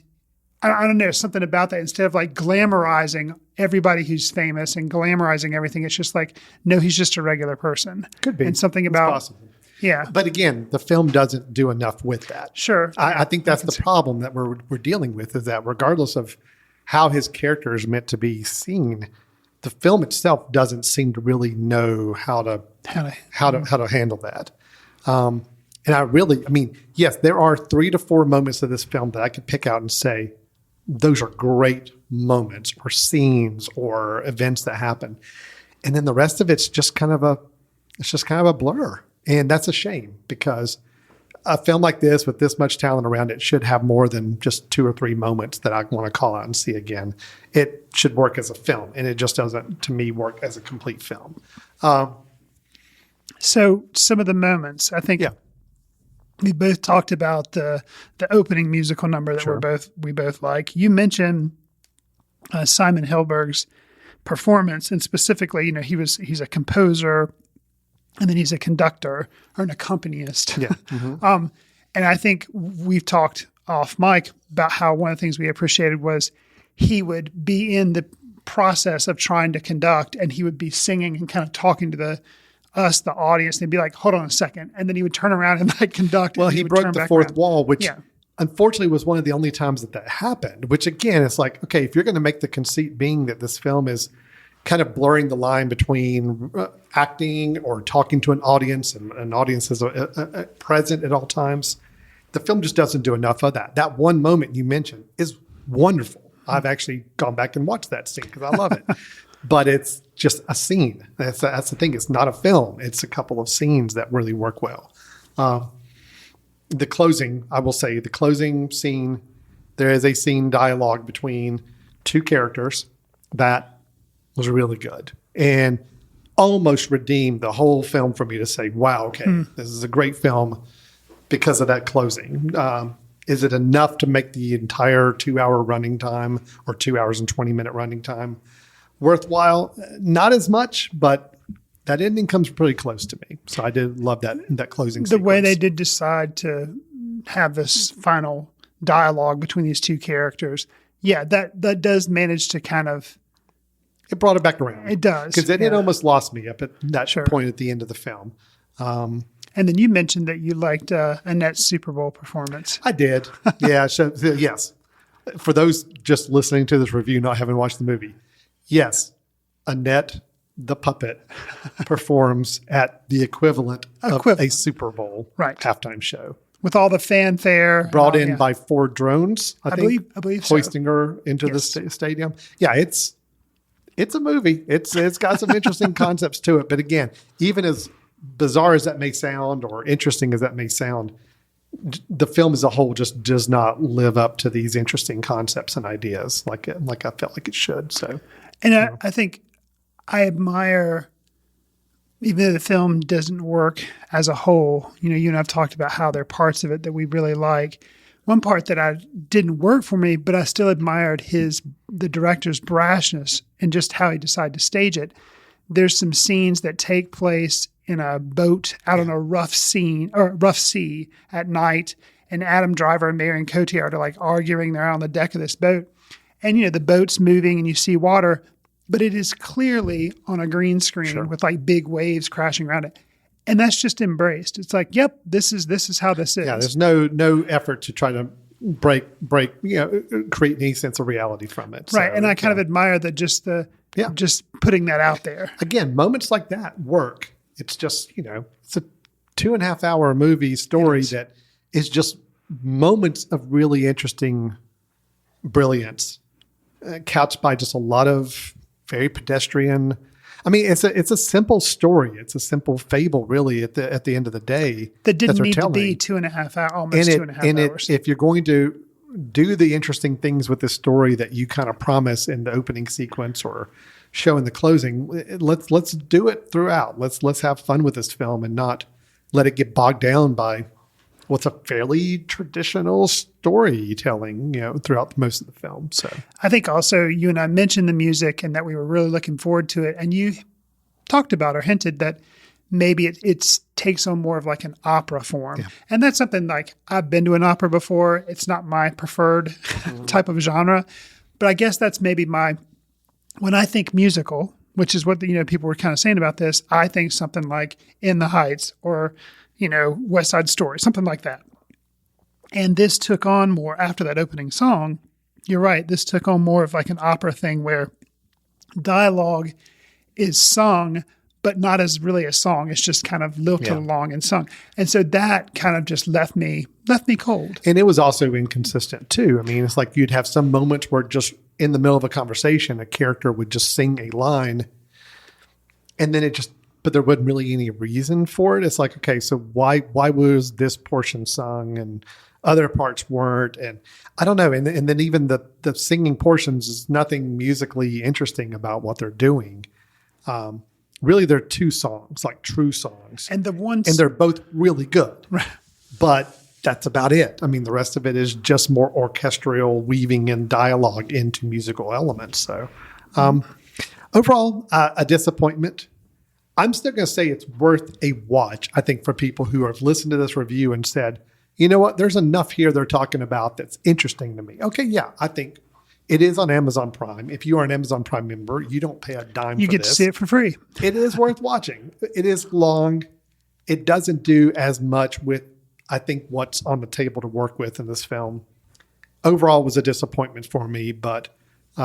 I don't know, something about that. Instead of like glamorizing everybody who's famous and glamorizing everything, it's just like, no, he's just a regular person. Could be. And something It's about, possible. yeah. But again, the film doesn't do enough with that. Sure. I think that's the problem that we're dealing with, is that regardless of how his character is meant to be seen, the film itself doesn't seem to really know how to handle that. And I mean, yes, there are 3 to 4 moments of this film that I could pick out and say, those are great moments or scenes or events that happen. And then the rest of it's just kind of a blur. And that's a shame, because a film like this with this much talent around it should have more than just 2 or 3 moments that I want to call out and see again. It should work as a film, and it just doesn't, to me, work as a complete film. So some of the moments, I think we both talked about the opening musical number that we both like. You mentioned Simon Helberg's performance, and specifically, he's a composer, and then he's a conductor or an accompanist. Yeah. Mm-hmm. And I think we've talked off mic about how one of the things we appreciated was he would be in the process of trying to conduct, and he would be singing and kind of talking to the audience, and they'd be like, hold on a second. And then he would turn around and like conduct. Well, and he would broke turn the back fourth around. wall, which unfortunately was one of the only times that happened, which again, it's like, okay, if you're going to make the conceit being that this film is kind of blurring the line between acting or talking to an audience, and an audience is present at all times, the film just doesn't do enough of that. That one moment you mentioned is wonderful. I've actually gone back and watched that scene because I love it. But it's just a scene. That's the thing. It's not a film. It's a couple of scenes that really work well. The closing, I will say, the closing scene, there is a scene dialogue between 2 characters that was really good and almost redeemed the whole film for me to say, wow, okay, this is a great film because of that closing. Is it enough to make the entire 2-hour running time or 2 hours and 20-minute running time worthwhile? Not as much, but that ending comes pretty close to me. So I did love that closing sequence. The way they did decide to have this final dialogue between these 2 characters, that does manage to kind of... It brought it back around. It does. Because it almost lost me up at that Sure. point at the end of the film. And then you mentioned that you liked Annette's Super Bowl performance. I did. Yeah. So, yes. For those just listening to this review, not having watched the movie, yes, Annette, the puppet, performs at the equivalent of a Super Bowl halftime show. With all the fanfare. Brought in by 4 drones, I think. I believe so. Hoisting her into the stadium. Yeah, it's a movie. It's got some interesting concepts to it. But again, even as bizarre as that may sound or interesting as that may sound, the film as a whole just does not live up to these interesting concepts and ideas like I felt like it should. So, and I think I admire, even though the film doesn't work as a whole, you and I've talked about how there are parts of it that we really like. One part that I didn't work for me, but I still admired the director's brashness and just how he decided to stage it. There's some scenes that take place in a boat out on a rough sea at night, and Adam Driver and Marion Cotillard are like arguing there on the deck of this boat. And the boat's moving and you see water, but it is clearly on a green screen with like big waves crashing around it. And that's just embraced. It's like, yep, this is how this is. Yeah, there's no effort to try to break, create any sense of reality from it. Right. So, and I kind of admire that just putting that out there. Again, moments like that work. It's just, it's a 2.5 hour movie story that is just moments of really interesting brilliance, couched by just a lot of very pedestrian. I mean, it's a simple story. It's a simple fable, really. At the end of the day, that didn't need to be 2.5 hours, almost 2.5 hours. If you're going to do the interesting things with this story that you kind of promise in the opening sequence or show in the closing, let's do it throughout. Let's have fun with this film and not let it get bogged down by what's a fairly traditional storytelling, throughout most of the film. So I think also you and I mentioned the music and that we were really looking forward to it. And you talked about or hinted that maybe it takes on more of like an opera form. Yeah. And that's something like I've been to an opera before. It's not my preferred type of genre, but I guess that's maybe when I think musical, which is what people were kind of saying about this, I think something like In the Heights or, West Side Story, something like that. And this took on more after that opening song. You're right. This took on more of like an opera thing where dialogue is sung, but not as really a song. It's just kind of lilted along and sung. And so that kind of just left me cold. And it was also inconsistent too. I mean, it's like you'd have some moments where just in the middle of a conversation, a character would just sing a line and then but there wasn't really any reason for it. It's like, okay, so why was this portion sung and other parts weren't? And I don't know. And then even the singing portions is nothing musically interesting about what they're doing. Really, they're two songs, like true songs. And and they're both really good. But that's about it. I mean, the rest of it is just more orchestral weaving in dialogue into musical elements. So overall, a disappointment. I'm still going to say it's worth a watch, I think, for people who have listened to this review and said, you know what, there's enough here they're talking about that's interesting to me. Okay, yeah, I think it is on Amazon Prime. If you are an Amazon Prime member, you don't pay a dime for this. You get to see it for free. It is worth watching. It is long. It doesn't do as much with, I think, what's on the table to work with in this film. Overall, was a disappointment for me, but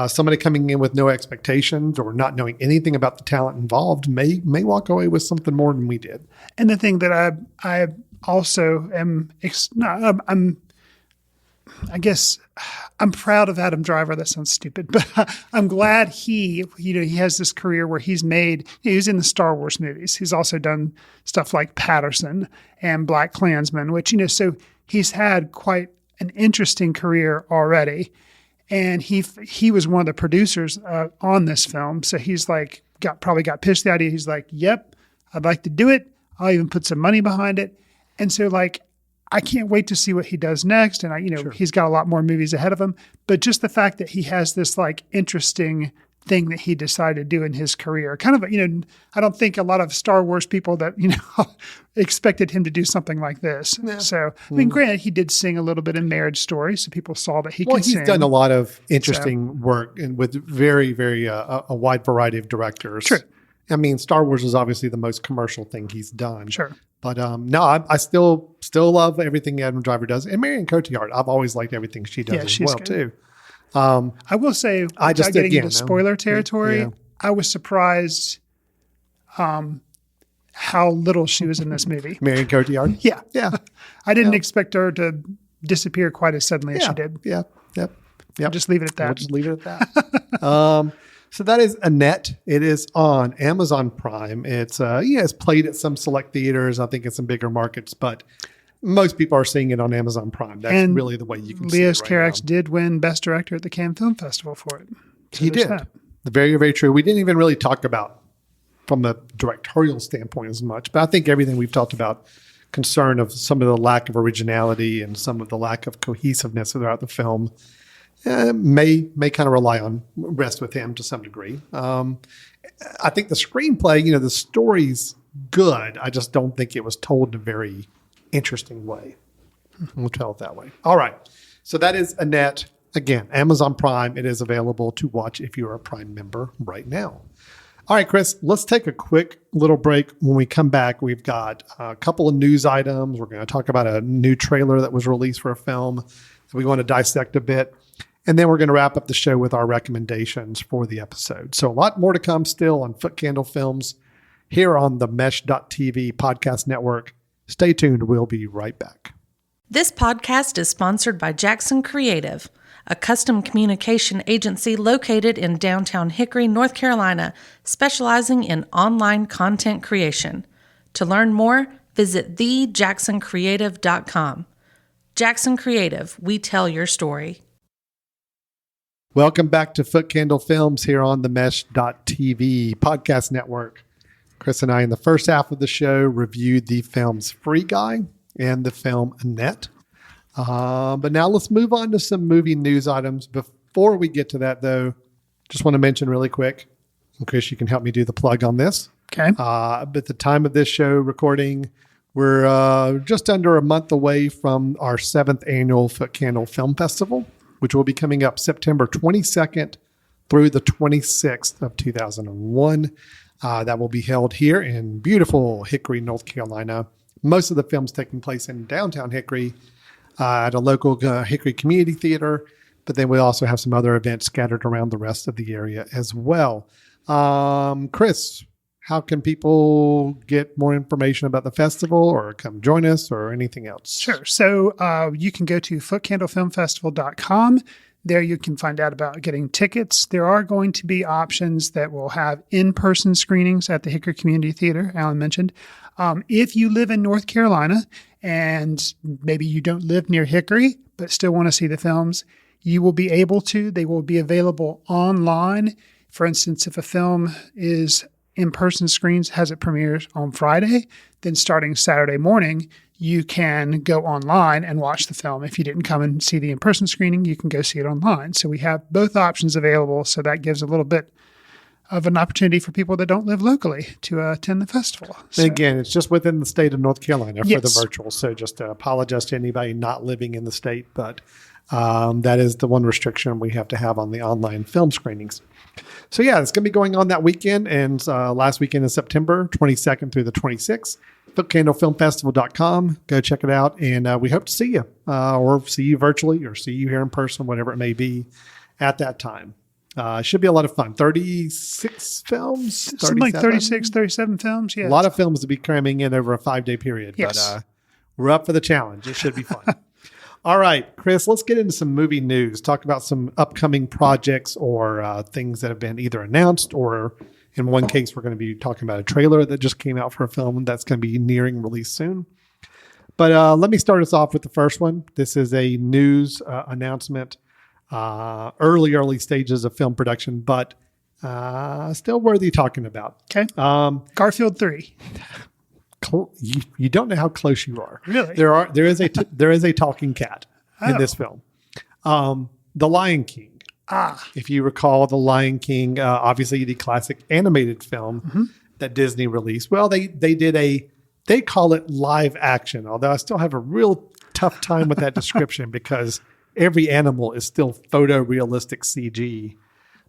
somebody coming in with no expectations or not knowing anything about the talent involved may walk away with something more than we did. And the thing that I also am, I guess I'm proud of Adam Driver. That sounds stupid, but I'm glad he has this career where he's made, he's in the Star Wars movies. He's also done stuff like Patterson and Black Klansman, which, so he's had quite an interesting career already. And he was one of the producers on this film. So he's like, probably got pitched the idea. He's like, yep, I'd like to do it. I'll even put some money behind it. And so like, I can't wait to see what he does next. And he's got a lot more movies ahead of him, but just the fact that he has this like interesting thing that he decided to do in his career, kind of, I don't think a lot of Star Wars people that, expected him to do something like this. Yeah. So, I mean, granted, he did sing a little bit in Marriage Story, so people saw that he could sing. He's done a lot of interesting work and with very, very, a wide variety of directors. True. I mean, Star Wars is obviously the most commercial thing he's done. Sure. But no, I still love everything Adam Driver does. And Marion Cotillard, I've always liked everything she does as well, too. I will say, without getting into spoiler territory, I was surprised how little she was in this movie. Marion Cotillard? Yeah. Yeah. I didn't expect her to disappear quite as suddenly as she did. Yeah. Yep. Just leave it at that. We'll just leave it at that. So that is Annette. It is on Amazon Prime. It's it's played at some select theaters. I think in some bigger markets, but most people are seeing it on Amazon Prime. That's really the way you can see it Leos right Carax now. did win Best Director at the Cannes Film Festival for it. So He there's did. that. Very, very true. We didn't even really talk about from the directorial standpoint as much, but I think everything we've talked about, concern of some of the lack of originality and some of the lack of cohesiveness throughout the film, may kind of rest with him to some degree. I think the screenplay, the story's good. I just don't think it was told in a very interesting way. We'll tell it that way. All right. So that is Annette. Again, Amazon Prime. It is available to watch if you're a Prime member right now. All right, Chris, let's take a quick little break. When we come back, we've got a couple of news items. We're going to talk about a new trailer that was released for a film that we want to dissect a bit. And then we're going to wrap up the show with our recommendations for the episode. So a lot more to come still on Foot Candle Films here on the Mesh.tv podcast network. Stay tuned. We'll be right back. This podcast is sponsored by Jackson Creative, a custom communication agency located in downtown Hickory, North Carolina, specializing in online content creation. To learn more, visit thejacksoncreative.com. Jackson Creative, we tell your story. Welcome back to Foot Candle Films here on the Mesh.tv podcast network. Chris and I, in the first half of the show, reviewed the films Free Guy and the film Annette. But now let's move on to some movie news items. Before we get to that, though, just want to mention really quick, and Chris, you can help me do the plug on this. Okay. At the time of this show recording, we're just under a month away from our 7th annual Foot Candle Film Festival, which will be coming up September 22nd through the 26th of 2001. That will be held here in beautiful Hickory, North Carolina. Most of the films taking place in downtown Hickory at a local Hickory Community Theater, but then we also have some other events scattered around the rest of the area as well. Chris, how can people get more information about the festival or come join us or anything else? Sure. So you can go to footcandlefilmfestival.com. There you can find out about getting tickets. There are going to be options that will have in-person screenings at the Hickory Community Theater, Alan mentioned. If you live in North Carolina and maybe you don't live near Hickory but still want to see the films, you will be able to. They will be available online. For instance, if a film is in-person screens, has it premieres on Friday, then starting Saturday morning, you can go online and watch the film. If you didn't come and see the in-person screening, you can go see it online. So we have both options available. So that gives a little bit of an opportunity for people that don't live locally to attend the festival. So, again, it's just within the state of North Carolina for Yes. the virtual. So just apologize to anybody not living in the state, but that is the one restriction we have to have on the online film screenings. So yeah, it's going to be going on that weekend and last weekend in September, 22nd through the 26th. FootCandleFilmFestival.com. Go check it out, and we hope to see you or see you virtually or see you here in person, whatever it may be at that time. It should be a lot of fun. 36 films? something like 36, 37 films. Yeah. A lot of films to be cramming in over a 5-day period, Yes. but we're up for the challenge. It should be fun. All right, Chris, let's get into some movie news. Talk about some upcoming projects or things that have been either announced or in one case, we're going to be talking about a trailer that just came out for a film that's going to be nearing release soon. But let me start us off with the first one. This is a news announcement, early stages of film production, but still worthy talking about. Okay. Garfield 3. You don't know how close you are. Really? There is a talking cat in this film. The Lion King. If you recall, The Lion King, obviously the classic animated film that Disney released. Well, they call it live action, although I still have a real tough time with that description because every animal is still photorealistic CG.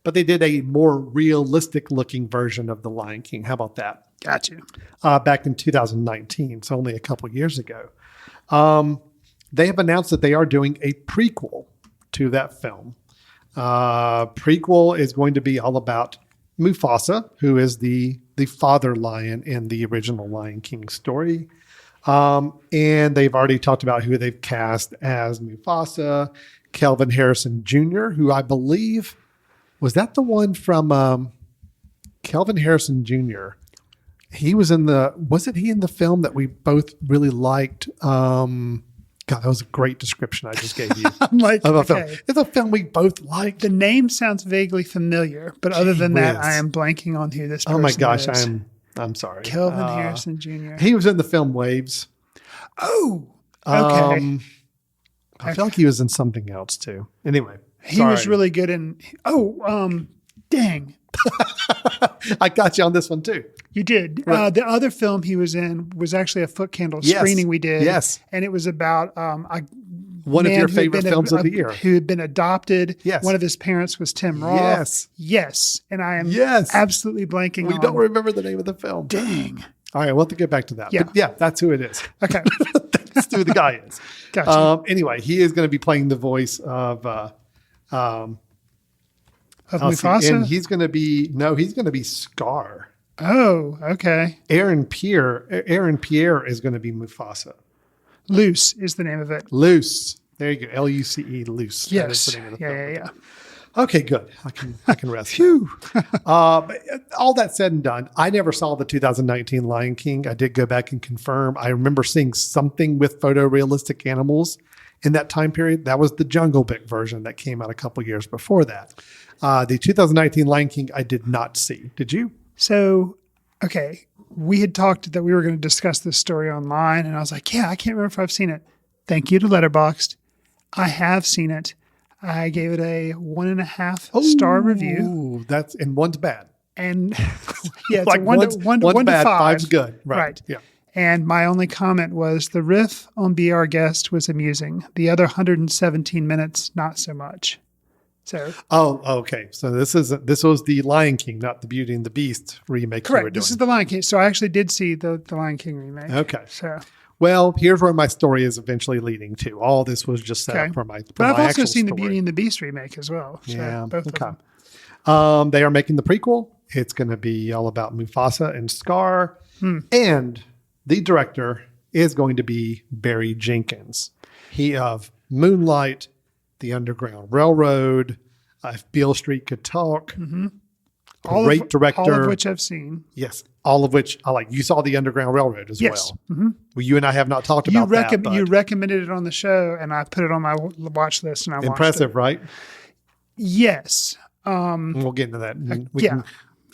But they did a more realistic looking version of The Lion King. How about that? Got you. Back in 2019, so only a couple years ago. They have announced that they are doing a prequel to that film. Prequel is going to be all about Mufasa, who is the father lion in the original Lion King story. And they've already talked about who they've cast as Mufasa, Kelvin Harrison Jr., who I believe Was that the one from Kelvin Harrison Jr.? He was in wasn't he in the film that we both really liked? God, that was a great description I just gave you. I'm like, of a okay. film. It's a film we both liked. The name sounds vaguely familiar, but other than that, whiz. I am blanking on who this person Oh my gosh, is. I'm sorry. Kelvin Harrison Jr. He was in the film Waves. Oh, okay. I feel like he was in something else too. Anyway, He was really good in. Dang. I got you on this one too. You did. Right. The other film he was in was actually a foot candle Yes. screening we did. Yes. And it was about One of your favorite films of the year. Who had been adopted. Yes. One of his parents was Tim Roth. Yes. Yes. And I am Yes. absolutely blanking We on. don't remember the name of the film. Dang. All right, we'll have to get back to that. Yeah. But yeah, that's who it is. Okay. That's who the guy is. Gotcha. Anyway, he is going to be playing the voice of Mufasa? and he's going to be Scar. Oh, okay. Aaron Pierre is going to be Mufasa. Loose is the name of it. Luce. There you go. Luce. Luce. That Yes. is the name of the film. Yeah. Okay, good. I can rest. Phew. But all that said and done, I never saw the 2019 Lion King. I did go back and confirm. I remember seeing something with photorealistic animals in that time period. That was the Jungle Book version that came out a couple years before that. The 2019 Lion King, I did not see. Did you? So, okay, we had talked that we were going to discuss this story online, and I was like, yeah, I can't remember if I've seen it. Thank you to Letterboxd. I have seen it. I gave it a 1.5 star review. Ooh, and one's bad. And yeah, it's Like a one one's to bad, 5. five's good. Right. Yeah. And my only comment was the riff on Be Our Guest was amusing. The other 117 minutes, not so much. So okay. So this was the Lion King, not the Beauty and the Beast remake. You were correct. doing. This is the Lion King. So I actually did see the Lion King remake. Okay. So well, here's where my story is eventually leading to. All this was just set up for my. But I've also seen the story. Beauty and the Beast remake as well. So Yeah. both of Okay. them. They are making the prequel. It's going to be all about Mufasa and Scar, and the director is going to be Barry Jenkins. He of Moonlight, The Underground Railroad, If Beale Street Could Talk. Great director. All of which I've seen. Yes, all of which I like. You saw The Underground Railroad as Yes. well. Well, you and I have not talked about that. But You recommended it on the show, and I put it on my watch list, and I watched impressive, it. right? Yes. We'll get into that. Yeah.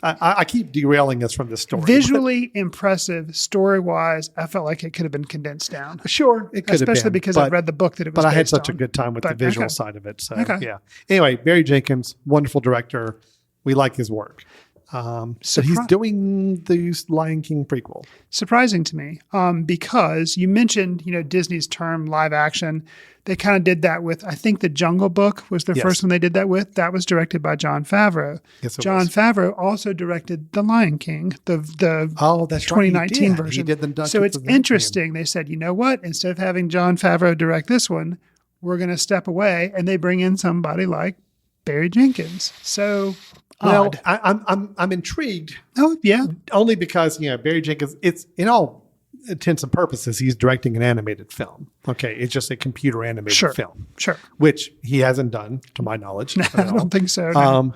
I keep derailing us from this story. Visually impressive, story-wise, I felt like it could have been condensed down. Sure, it could have been. Especially because I read the book that it was But I had based such a on. good time with the But, visual okay. side of it. So, Okay. yeah. Anyway, Barry Jenkins, wonderful director. We like his work. So he's doing the Lion King prequel. Surprising to me, because you mentioned, Disney's term live action. They kind of did that with, I think the Jungle Book was the Yes. first one they did that with. That was directed by Jon Favreau. Yes, it Jon was. Favreau also directed The Lion King, the That's right, he 2019 did. version. He did the So it's 2019. interesting. They said, you know what? Instead of having Jon Favreau direct this one, we're going to step away, and they bring in somebody like Barry Jenkins. So Well, odd. I'm intrigued Oh yeah, only because Barry Jenkins. It's in all intents and purposes he's directing an animated film. Okay, it's just a computer animated film, sure. which he hasn't done to my knowledge. I don't think so. no.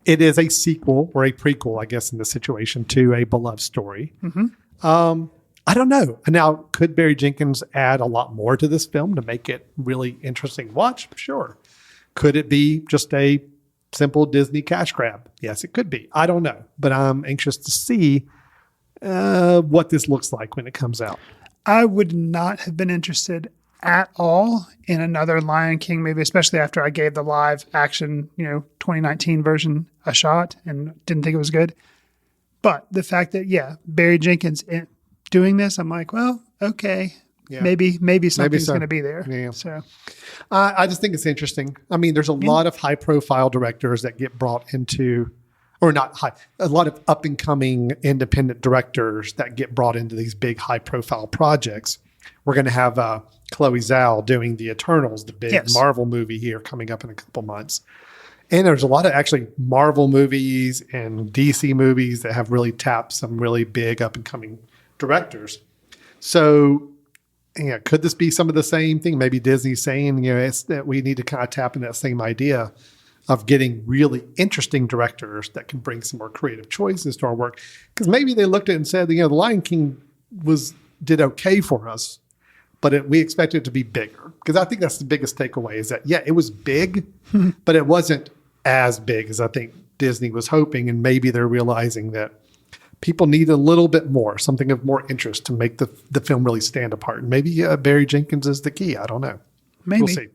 It is a sequel or a prequel, I guess, in this situation to a beloved story. I don't know. Now, could Barry Jenkins add a lot more to this film to make it really interesting to watch? Sure. Could it be just a simple Disney cash grab? Yes, it could be. I don't know. But I'm anxious to see what this looks like when it comes out. I would not have been interested at all in another Lion King movie, especially after I gave the live action, 2019 version a shot and didn't think it was good. But the fact that, Barry Jenkins doing this, I'm like, well, okay, maybe something's so. going to be there. Yeah. So I just think it's interesting. I mean, there's a lot of high profile directors that get brought into, or not high, a lot of up and coming independent directors that get brought into these big high profile projects. We're going to have Chloe Zhao doing the Eternals, the big Marvel movie here coming up in a couple months. And there's a lot of actually Marvel movies and DC movies that have really tapped some really big up and coming directors. So, could this be some of the same thing? Maybe Disney's saying, it's that we need to kind of tap into that same idea of getting really interesting directors that can bring some more creative choices to our work. Because maybe they looked at it and said, The Lion King did okay for us, but we expected it to be bigger. Because I think that's the biggest takeaway is that, it was big, but it wasn't as big as I think Disney was hoping. And maybe they're realizing that people need a little bit more, something of more interest to make the film really stand apart. And maybe Barry Jenkins is the key. I don't know. Maybe. We'll see.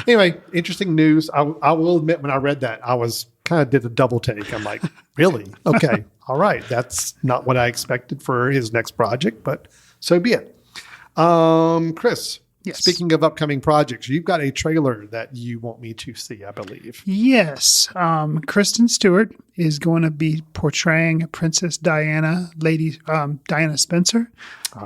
Anyway, interesting news. I will admit when I read that, I was kind of did a double take. I'm like, really? Okay. All right. That's not what I expected for his next project, but so be it. Chris, Yes. Speaking of upcoming projects, you've got a trailer that you want me to see, I believe. Yes. Kristen Stewart is going to be portraying Princess Diana, Diana Spencer.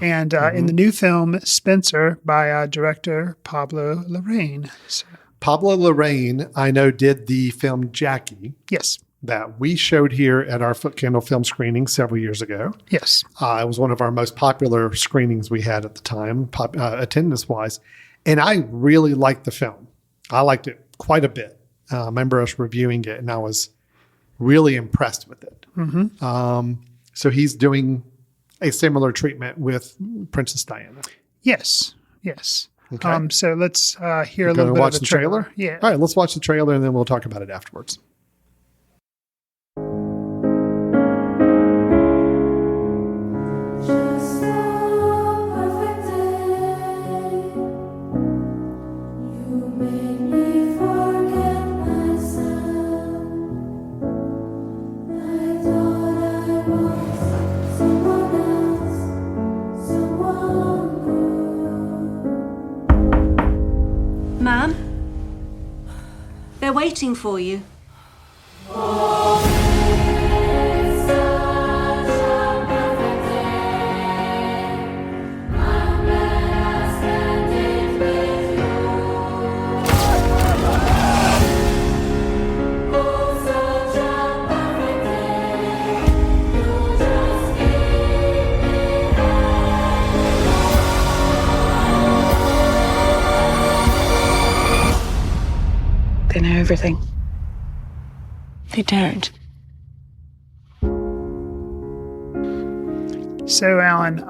And in the new film, Spencer, by director Pablo Larraín. So, Pablo Larraín, I know, did the film Jackie. Yes. That we showed here at our Foot Candle film screening several years ago. Yes. It was one of our most popular screenings we had at the time, attendance-wise. And I really liked the film. I liked it quite a bit. I remember us reviewing it, and I was really impressed with it. Mm-hmm. So he's doing a similar treatment with Princess Diana. Yes. Yes. Okay. So let's hear a little bit watch of the the trailer. Yeah. All right, let's watch the trailer, and then we'll talk about it afterwards. Ma'am, they're waiting for you. They know everything. They don't. So, Alan,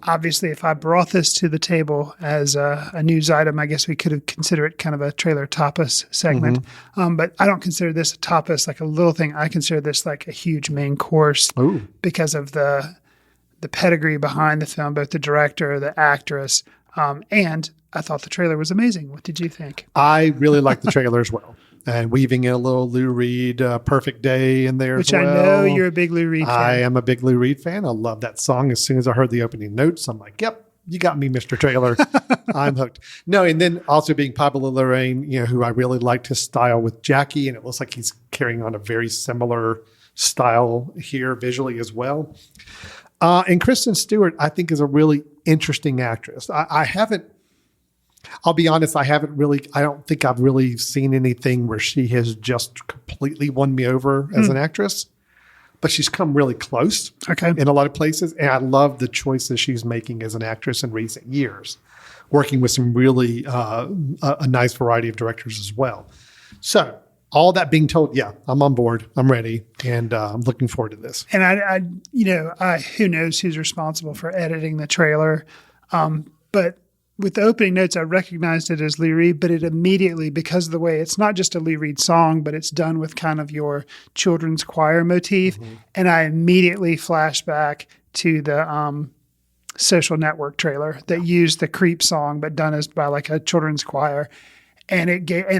obviously, if I brought this to the table as a news item, I guess we could have considered it kind of a trailer tapas segment. Mm-hmm. But I don't consider this a tapas, like a little thing. I consider this like a huge main course because of the pedigree behind the film, both the director, the actress, and I thought the trailer was amazing. What did you think? I really liked the trailer as well. And weaving in a little Lou Reed, Perfect Day in there Which as well. I know you're a big Lou Reed fan. I am a big Lou Reed fan. I love that song. As soon as I heard the opening notes, I'm like, yep, you got me, Mr. Trailer. I'm hooked. No, and then also being Pablo Larraín, who I really liked his style with Jackie, and it looks like he's carrying on a very similar style here visually as well. And Kristen Stewart, I think, is a really interesting actress. I'll be honest, I don't think I've really seen anything where she has just completely won me over as an actress, but she's come really close in a lot of places. And I love the choices she's making as an actress in recent years, working with some really a nice variety of directors as well. So all that being told, I'm on board. I'm ready. And I'm looking forward to this. And I who knows who's responsible for editing the trailer. But with the opening notes, I recognized it as Lou Reed, but it immediately, because of the way it's not just a Lou Reed song, but it's done with kind of your children's choir motif. Mm-hmm. And I immediately flashed back to the Social Network trailer that used the Creep song, but done by like a children's choir. And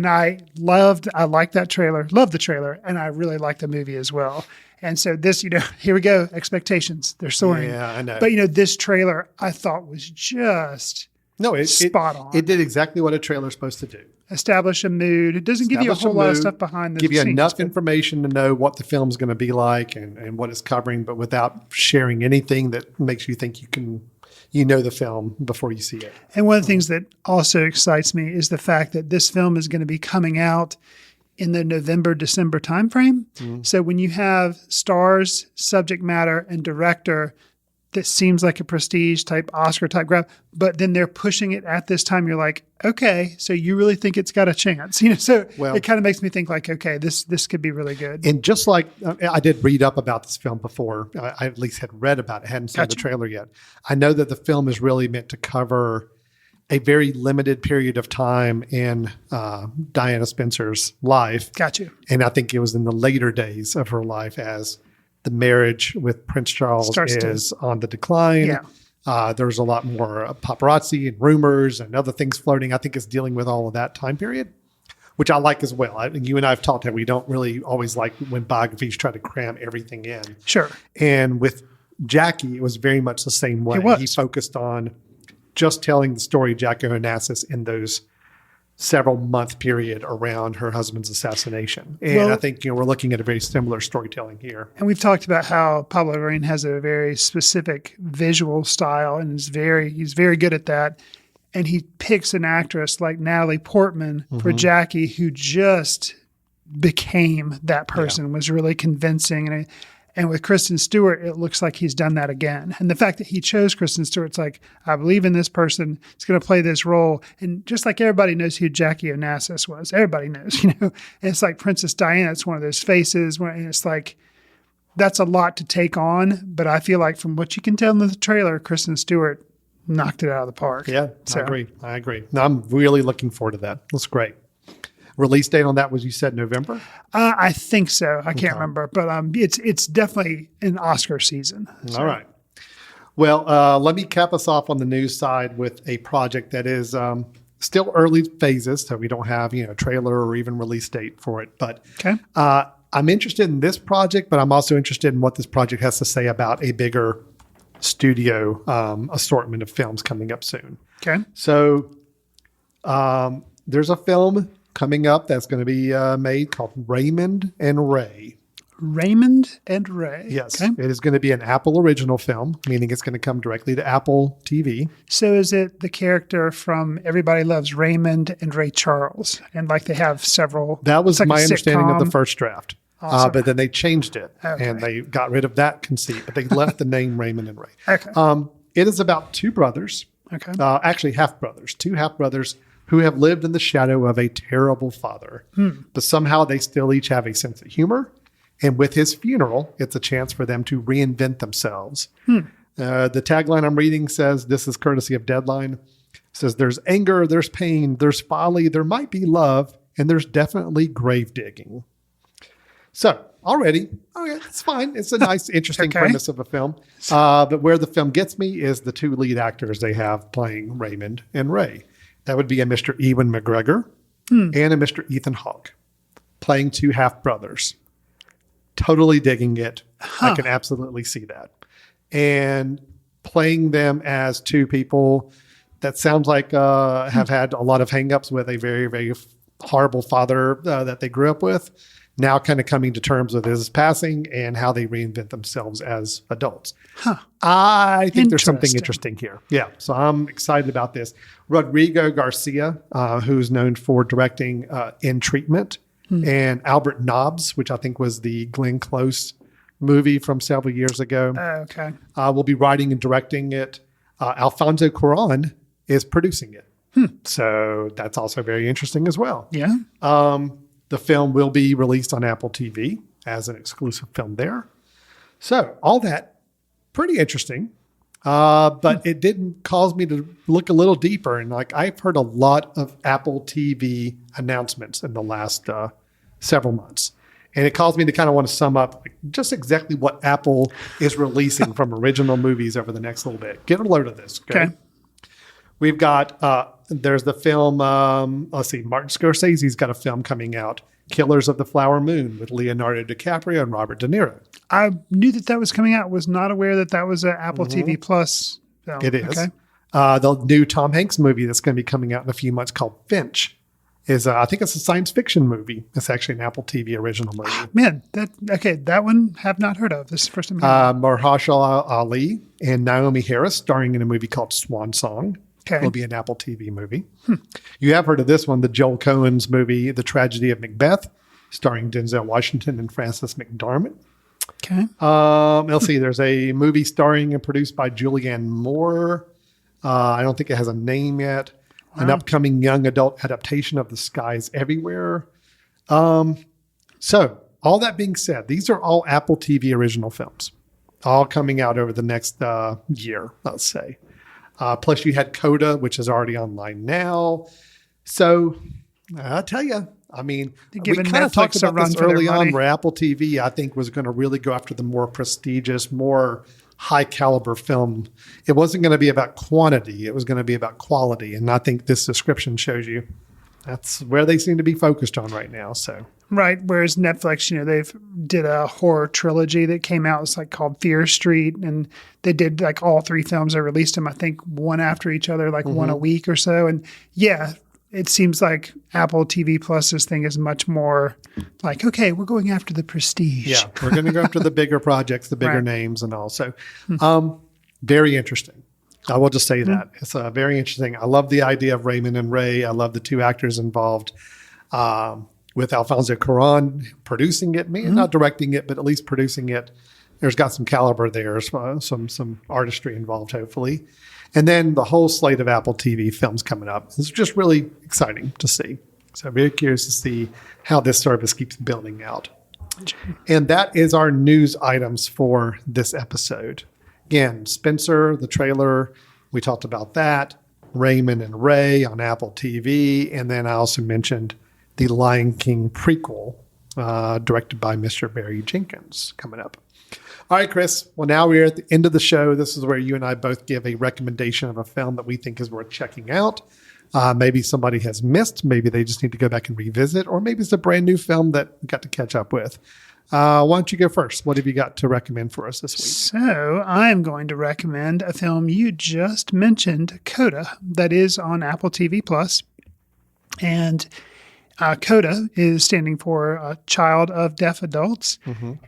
I liked that trailer, loved the trailer, and I really liked the movie as well. And so this, here we go, expectations, they're soaring. Yeah, I know. But this trailer I thought was just spot on. It did exactly what a trailer is supposed to do. Establish a mood. It doesn't give you a whole lot of stuff behind the scenes. Give you enough information to know what the film's going to be like and what it's covering, but without sharing anything that makes you think you know the film before you see it. And one of the things that also excites me is the fact that this film is going to be coming out in the November-December timeframe. Mm. So when you have stars, subject matter, and director that seems like a prestige type Oscar type grab, but then they're pushing it at this time. You're like, okay, so you really think it's got a chance, So Well, it kind of makes me think like, okay, this could be really good. And just like I did read up about this film before, I at least had read about it, hadn't seen Gotcha. the trailer yet. I know that the film is really meant to cover a very limited period of time in Diana Spencer's life. Got you. And I think it was in the later days of her life as the marriage with Prince Charles is on the decline. Yeah. There's a lot more paparazzi and rumors and other things floating. I think it's dealing with all of that time period, which I like as well. You and I have talked that we don't really always like when biographies try to cram everything in. Sure. And with Jackie, it was very much the same way. It was. He focused on just telling the story of Jackie Onassis in those several month period around her husband's assassination. And I think we're looking at a very similar storytelling here. And we've talked about how Pablo Larraín has a very specific visual style and he's very good at that. And he picks an actress like Natalie Portman for Jackie, who just became that person, was really convincing. And with Kristen Stewart, it looks like he's done that again. And the fact that he chose Kristen Stewart, it's like, I believe in this person. It's going to play this role. And just like everybody knows who Jackie Onassis was, everybody knows, And it's like Princess Diana. It's one of those faces. And it's like, that's a lot to take on. But I feel like from what you can tell in the trailer, Kristen Stewart knocked it out of the park. Yeah, I agree. No, I'm really looking forward to that. That's great. Release date on that was, you said, November? I think so. I can't remember, but it's definitely an Oscar season. So. All right. Well, let me cap us off on the news side with a project that is still early phases, so we don't have trailer or even release date for it. But I'm interested in this project, but I'm also interested in what this project has to say about a bigger studio assortment of films coming up soon. Okay. So there's a film coming up that's going to be made called Raymond and Ray. Raymond and Ray. Yes. Okay. It is going to be an Apple original film, meaning it's going to come directly to Apple TV. So is it the character from Everybody Loves Raymond and Ray Charles? And like they have several. That was like my understanding of the sitcom? first draft. Awesome. But then they changed it and they got rid of that conceit, but they left the name Raymond and Ray. Okay. It is about two brothers, actually half brothers, two half brothers who have lived in the shadow of a terrible father, but somehow they still each have a sense of humor. And with his funeral, it's a chance for them to reinvent themselves. The tagline I'm reading says, this is courtesy of Deadline, says there's anger, there's pain, there's folly, there might be love, and there's definitely grave digging. So already, it's fine. It's a nice, interesting premise of a film. But where the film gets me is the two lead actors they have playing Raymond and Ray. That would be a Mr. Ewan McGregor and a Mr. Ethan Hawke playing two half brothers. Totally digging it. I can absolutely see that. And playing them as two people that sounds like have had a lot of hangups with a very, very horrible father that they grew up with. Now kind of coming to terms with his passing and how they reinvent themselves as adults. I think there's something interesting here. Yeah, so I'm excited about this. Rodrigo Garcia, who's known for directing In Treatment, and Albert Nobbs, which I think was the Glenn Close movie from several years ago. Will be writing and directing it. Alfonso Cuarón is producing it. So that's also very interesting as well. Yeah. The film will be released on Apple TV as an exclusive film there. So all that, pretty interesting. But it didn't cause me to look a little deeper. And I've heard a lot of Apple TV announcements in the last several months. And it caused me to kind of want to sum up just exactly what Apple is releasing from original movies over the next little bit. Get a load of this. Okay. We've got, there's the film, let's see, Martin Scorsese's got a film coming out, Killers of the Flower Moon, with Leonardo DiCaprio and Robert De Niro. I knew that was coming out, was not aware that was an Apple TV Plus film. It is. Okay. The new Tom Hanks movie that's going to be coming out in a few months called Finch is, I think it's a science fiction movie. It's actually an Apple TV original movie. Man, that one have not heard of. This is the first time. Mahershala Ali and Naomi Harris starring in a movie called Swan Song. Will be an Apple TV movie. You have heard of this one, the Joel Coen's movie, The Tragedy of Macbeth, starring Denzel Washington and Frances McDormand. Okay. Let's see. There's a movie starring and produced by Julianne Moore. I don't think it has a name yet. An upcoming young adult adaptation of The Skies Everywhere. So, all that being said, these are all Apple TV original films, all coming out over the next year, let's say. Plus, you had Coda, which is already online now. So, I'll tell you, I mean, we kind of talked about this early on where Apple TV, I think, was going to really go after the more prestigious, more high caliber film. It wasn't going to be about quantity. It was going to be about quality. And I think this description shows you that's where they seem to be focused on right now. So, right. Whereas Netflix, they've did a horror trilogy that came out. It's like called Fear Street. And they did like all 3 films. They released them, I think, one after each other, like one a week or so. And yeah, it seems like Apple TV Plus's thing is much more like, okay, we're going after the prestige. Yeah, we're going to go after the bigger projects, the bigger names and all. So very interesting. I will just say that. It's very interesting. I love the idea of Raymond and Ray. I love the 2 actors involved with Alfonso Cuarón producing it, maybe not directing it, but at least producing it. There's got some caliber there, some artistry involved, hopefully. And then the whole slate of Apple TV films coming up. It's just really exciting to see. So I'm very curious to see how this service keeps building out. And that is our news items for this episode. Again, Spencer, the trailer, we talked about that. Raymond and Ray on Apple TV. And then I also mentioned the Lion King prequel directed by Mr. Barry Jenkins coming up. All right, Chris. Well, now we're at the end of the show. This is where you and I both give a recommendation of a film that we think is worth checking out. Maybe somebody has missed. Maybe they just need to go back and revisit. Or maybe it's a brand new film that we got to catch up with. Why don't you go first? What have you got to recommend for us this week? So I'm going to recommend a film you just mentioned, Coda, that is on Apple TV Plus. And CODA is standing for Child of Deaf Adults.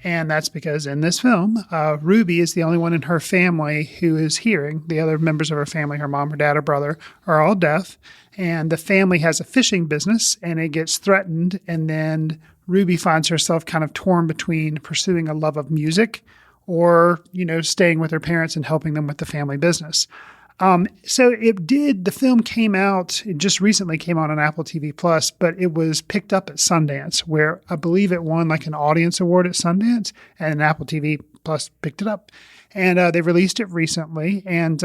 And that's because in this film, Ruby is the only one in her family who is hearing. The other members of her family, her mom, her dad, her brother, are all deaf. And the family has a fishing business and it gets threatened. And then Ruby finds herself kind of torn between pursuing a love of music or, staying with her parents and helping them with the family business. So the film came out, it just recently came out on Apple TV Plus, but it was picked up at Sundance, where I believe it won like an audience award at Sundance, and Apple TV Plus picked it up. And they released it recently, and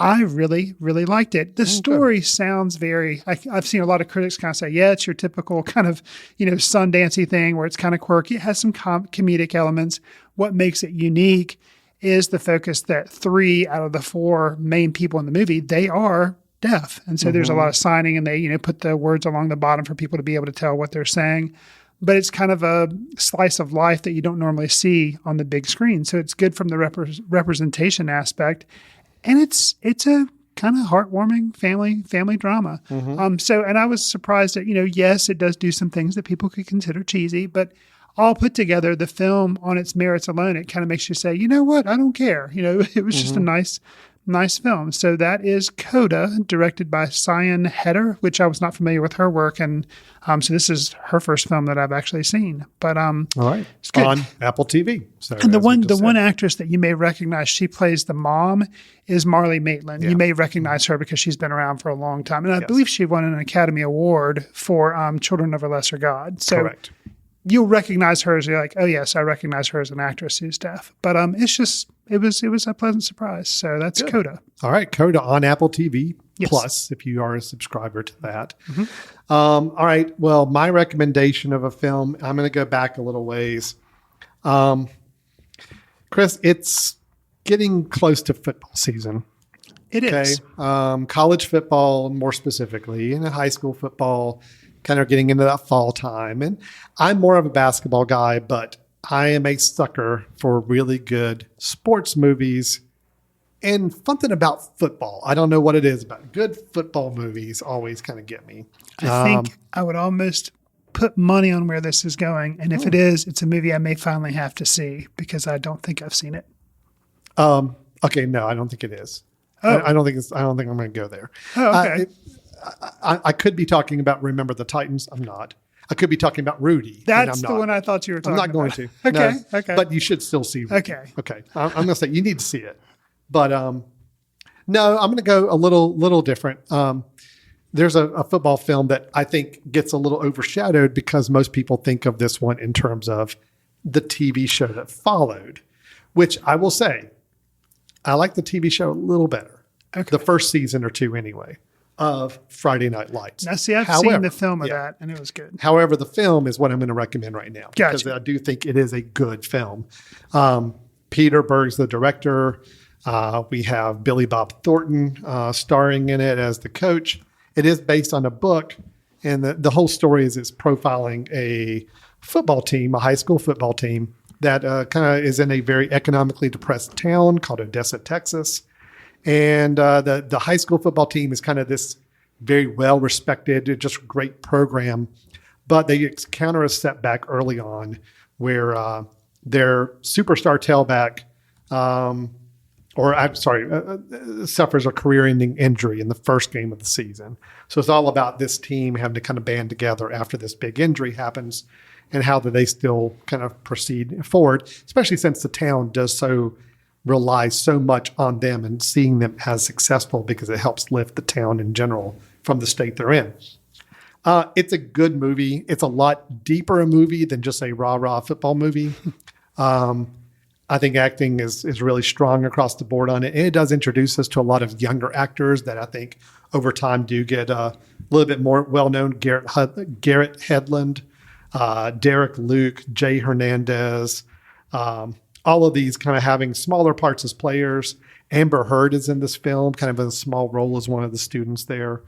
I really, really liked it. The story sounds I've seen a lot of critics kind of say, yeah, it's your typical kind of, Sundancey thing where it's kind of quirky. It has some comedic elements. What makes it unique is the focus that 3 out of the 4 main people in the movie, they are deaf. And so there's a lot of signing and they, put the words along the bottom for people to be able to tell what they're saying. But it's kind of a slice of life that you don't normally see on the big screen. So it's good from the representation aspect. And it's a kind of heartwarming family drama. And I was surprised that, yes, it does do some things that people could consider cheesy, but all put together, the film on its merits alone, it kind of makes you say, you know what, I don't care. It was just a nice film. So that is Coda, directed by Cyan Heder, which I was not familiar with her work. And so this is her first film that I've actually seen. But all right, it's good. On Apple TV. So, and the one actress that you may recognize, she plays the mom, is Marlee Maitland. Yeah. You may recognize her because she's been around for a long time. And I believe she won an Academy Award for Children of a Lesser God. So correct. You'll recognize her as you're like, oh yes, I recognize her as an actress who's deaf. But it was a pleasant surprise. So that's good. Coda. All right, Coda on Apple TV Plus, if you are a subscriber to that. All right, well, my recommendation of a film, I'm going to go back a little ways. Chris, it's getting close to football season. It is. College football, more specifically, and high school football, kind of getting into that fall time. And I'm more of a basketball guy, but I am a sucker for really good sports movies and something about football. I don't know what it is, but good football movies always kind of get me. I think I would almost put money on where this is going. And if it is, it's a movie I may finally have to see because I don't think I've seen it. Okay, no, I don't think it is. I don't think I'm going to go there. Oh, okay. I could be talking about Remember the Titans. I'm not. I could be talking about Rudy. That's the one I thought you were talking about. I'm not going to. Okay. No, Okay. But you should still see Rudy. Okay. Okay. I'm going to say you need to see it. But no, I'm going to go a little different. There's a football film that I think gets a little overshadowed because most people think of this one in terms of the TV show that followed, which I will say, I like the TV show a little better. Okay. The first season or two anyway of Friday Night Lights. Now, see, I've seen the film of that, and it was good. However, the film is what I'm going to recommend right now because Gotcha. I do think it is a good film. Peter Berg's the director. We have Billy Bob Thornton starring in it as the coach. It is based on a book, and the whole story is it's profiling a football team, a high school football team that kind of is in a very economically depressed town called Odessa, Texas. And the high school football team is kind of this very well-respected, just great program. But they encounter a setback early on where their superstar tailback, suffers a career-ending injury in the first game of the season. So it's all about this team having to kind of band together after this big injury happens and how do they still kind of proceed forward, especially since the town relies so much on them and seeing them as successful because it helps lift the town in general from the state they're in. It's a good movie. It's a lot deeper a movie than just a rah-rah football movie. I think acting is really strong across the board on it. And it does introduce us to a lot of younger actors that I think over time do get a little bit more well-known. Garrett Hedlund, Derek Luke, Jay Hernandez, all of these kind of having smaller parts as players. Amber Heard is in this film, kind of in a small role as one of the students there.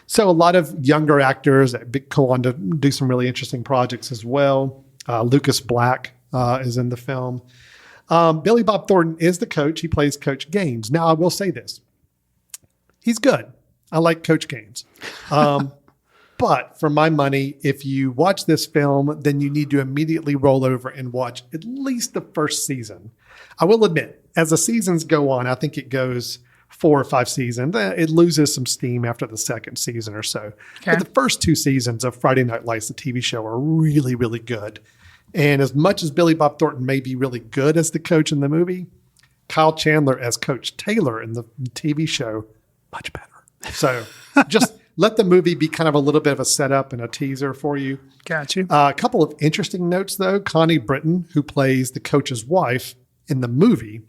So a lot of younger actors that go on to do some really interesting projects as well. Lucas Black is in the film. Billy Bob Thornton is the coach. He plays Coach Gaines. Now, I will say this. He's good. I like Coach Gaines. But for my money, if you watch this film, then you need to immediately roll over and watch at least the first season. I will admit, as the seasons go on, I think it goes 4 or 5 seasons. It loses some steam after the second season or so. Okay. But the first 2 seasons of Friday Night Lights, the TV show, are really, really good. And as much as Billy Bob Thornton may be really good as the coach in the movie, Kyle Chandler as Coach Taylor in the TV show, much better. So just let the movie be kind of a little bit of a setup and a teaser for you. Got you. A couple of interesting notes, though. Connie Britton, who plays the coach's wife in the movie,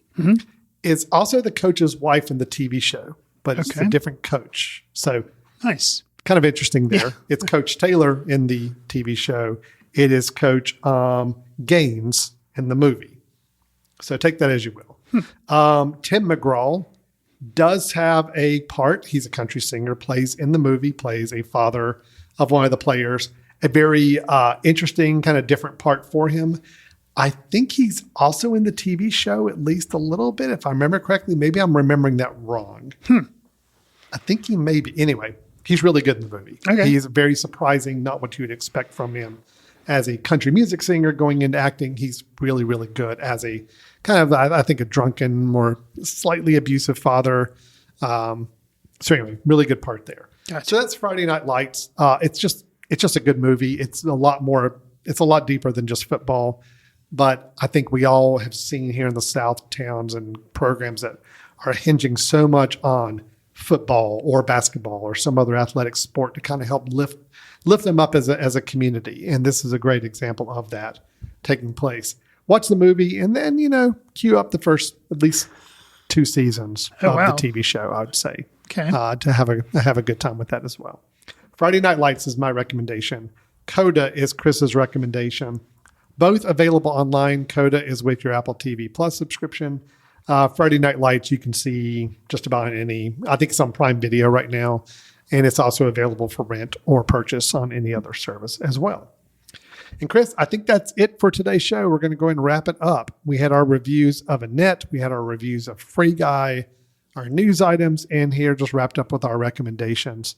is also the coach's wife in the TV show, but it's a different coach. So nice. Kind of interesting there. It's Coach Taylor in the TV show. It is Coach Gaines in the movie. So take that as you will. Tim McGraw does have a part. He's a country singer, plays in the movie, plays a father of one of the players. A very interesting, kind of different part for him. I think he's also in the TV show at least a little bit, if I remember correctly. Maybe I'm remembering that wrong. I think he may be. Anyway, he's really good in the movie. Okay. He's very surprising, not what you'd expect from him. As a country music singer going into acting, he's really, really good as a kind of, I think, a drunken, more slightly abusive father. So anyway, really good part there. Gotcha. So that's Friday Night Lights. It's just a good movie. It's a lot deeper than just football. But I think we all have seen here in the South towns and programs that are hinging so much on football or basketball or some other athletic sport to kind of help lift them up as a community. And this is a great example of that taking place. Watch the movie and then, queue up the first at least 2 seasons of the TV show, I would say, to have a good time with that as well. Friday Night Lights is my recommendation. Coda is Chris's recommendation. Both available online. Coda is with your Apple TV Plus subscription. Friday Night Lights, you can see just about any, I think it's on Prime Video right now, and it's also available for rent or purchase on any other service as well. And Chris, I think that's it for today's show. We're going to go ahead and wrap it up. We had our reviews of Annette. We had our reviews of Free Guy, our news items, and here just wrapped up with our recommendations.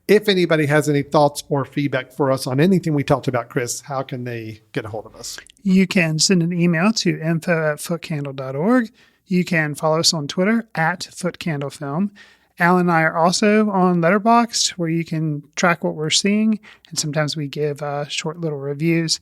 If anybody has any thoughts or feedback for us on anything we talked about, Chris, how can they get a hold of us? You can send an email to info@footcandle.org. You can follow us on Twitter @footcandlefilm. Al and I are also on Letterboxd, where you can track what we're seeing, and sometimes we give short little reviews.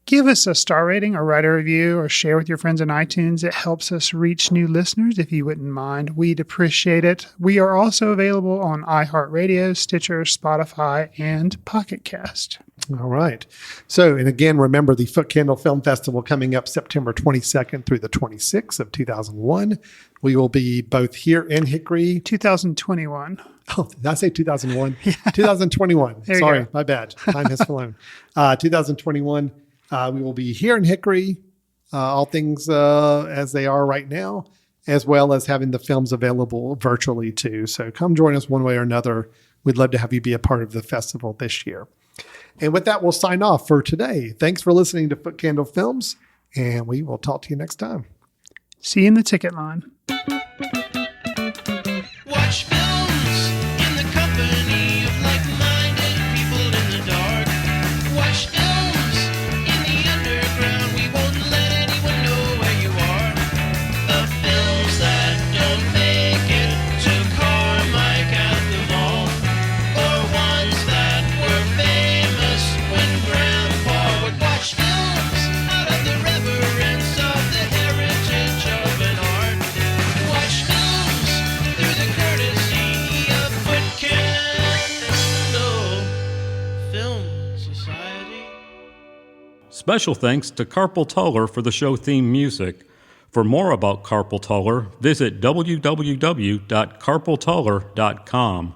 Give us a star rating or write a review or share with your friends on iTunes. It helps us reach new listeners if you wouldn't mind. We'd appreciate it. We are also available on iHeartRadio, Stitcher, Spotify, and Pocket Cast. All right. So, and again, remember the Foot Candle Film Festival coming up September 22nd through the 26th of 2001. We will be both here in Hickory. 2021. Oh, did I say 2001? Yeah. 2021. Sorry, my bad. Time has flown. 2021. We will be here in Hickory, all things as they are right now, as well as having the films available virtually too. So come join us one way or another. We'd love to have you be a part of the festival this year. And with that, we'll sign off for today. Thanks for listening to Foot Candle Films, and we will talk to you next time. See you in the ticket line. Watch films in the company of like-minded people in the dark. Watch films in the underground. We won't let anyone know where you are. The films that don't make it to Carmike at the mall, or ones that were famous when Grandpa would watch films out of the reverence of the heritage of an art. Watch films through the courtesy of Foot Candle Film Society. Special thanks to Carpal Tuller for the show theme music. For more about Carpal Tuller, visit www.carpaltuller.com.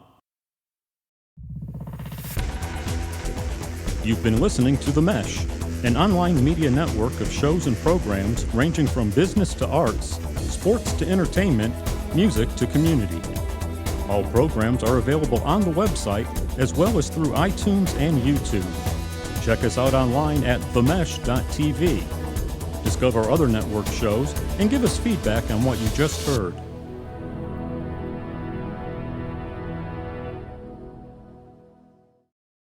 You've been listening to The Mesh, an online media network of shows and programs ranging from business to arts, sports to entertainment, music to community. All programs are available on the website as well as through iTunes and YouTube. Check us out online at themesh.tv. Discover other network shows and give us feedback on what you just heard.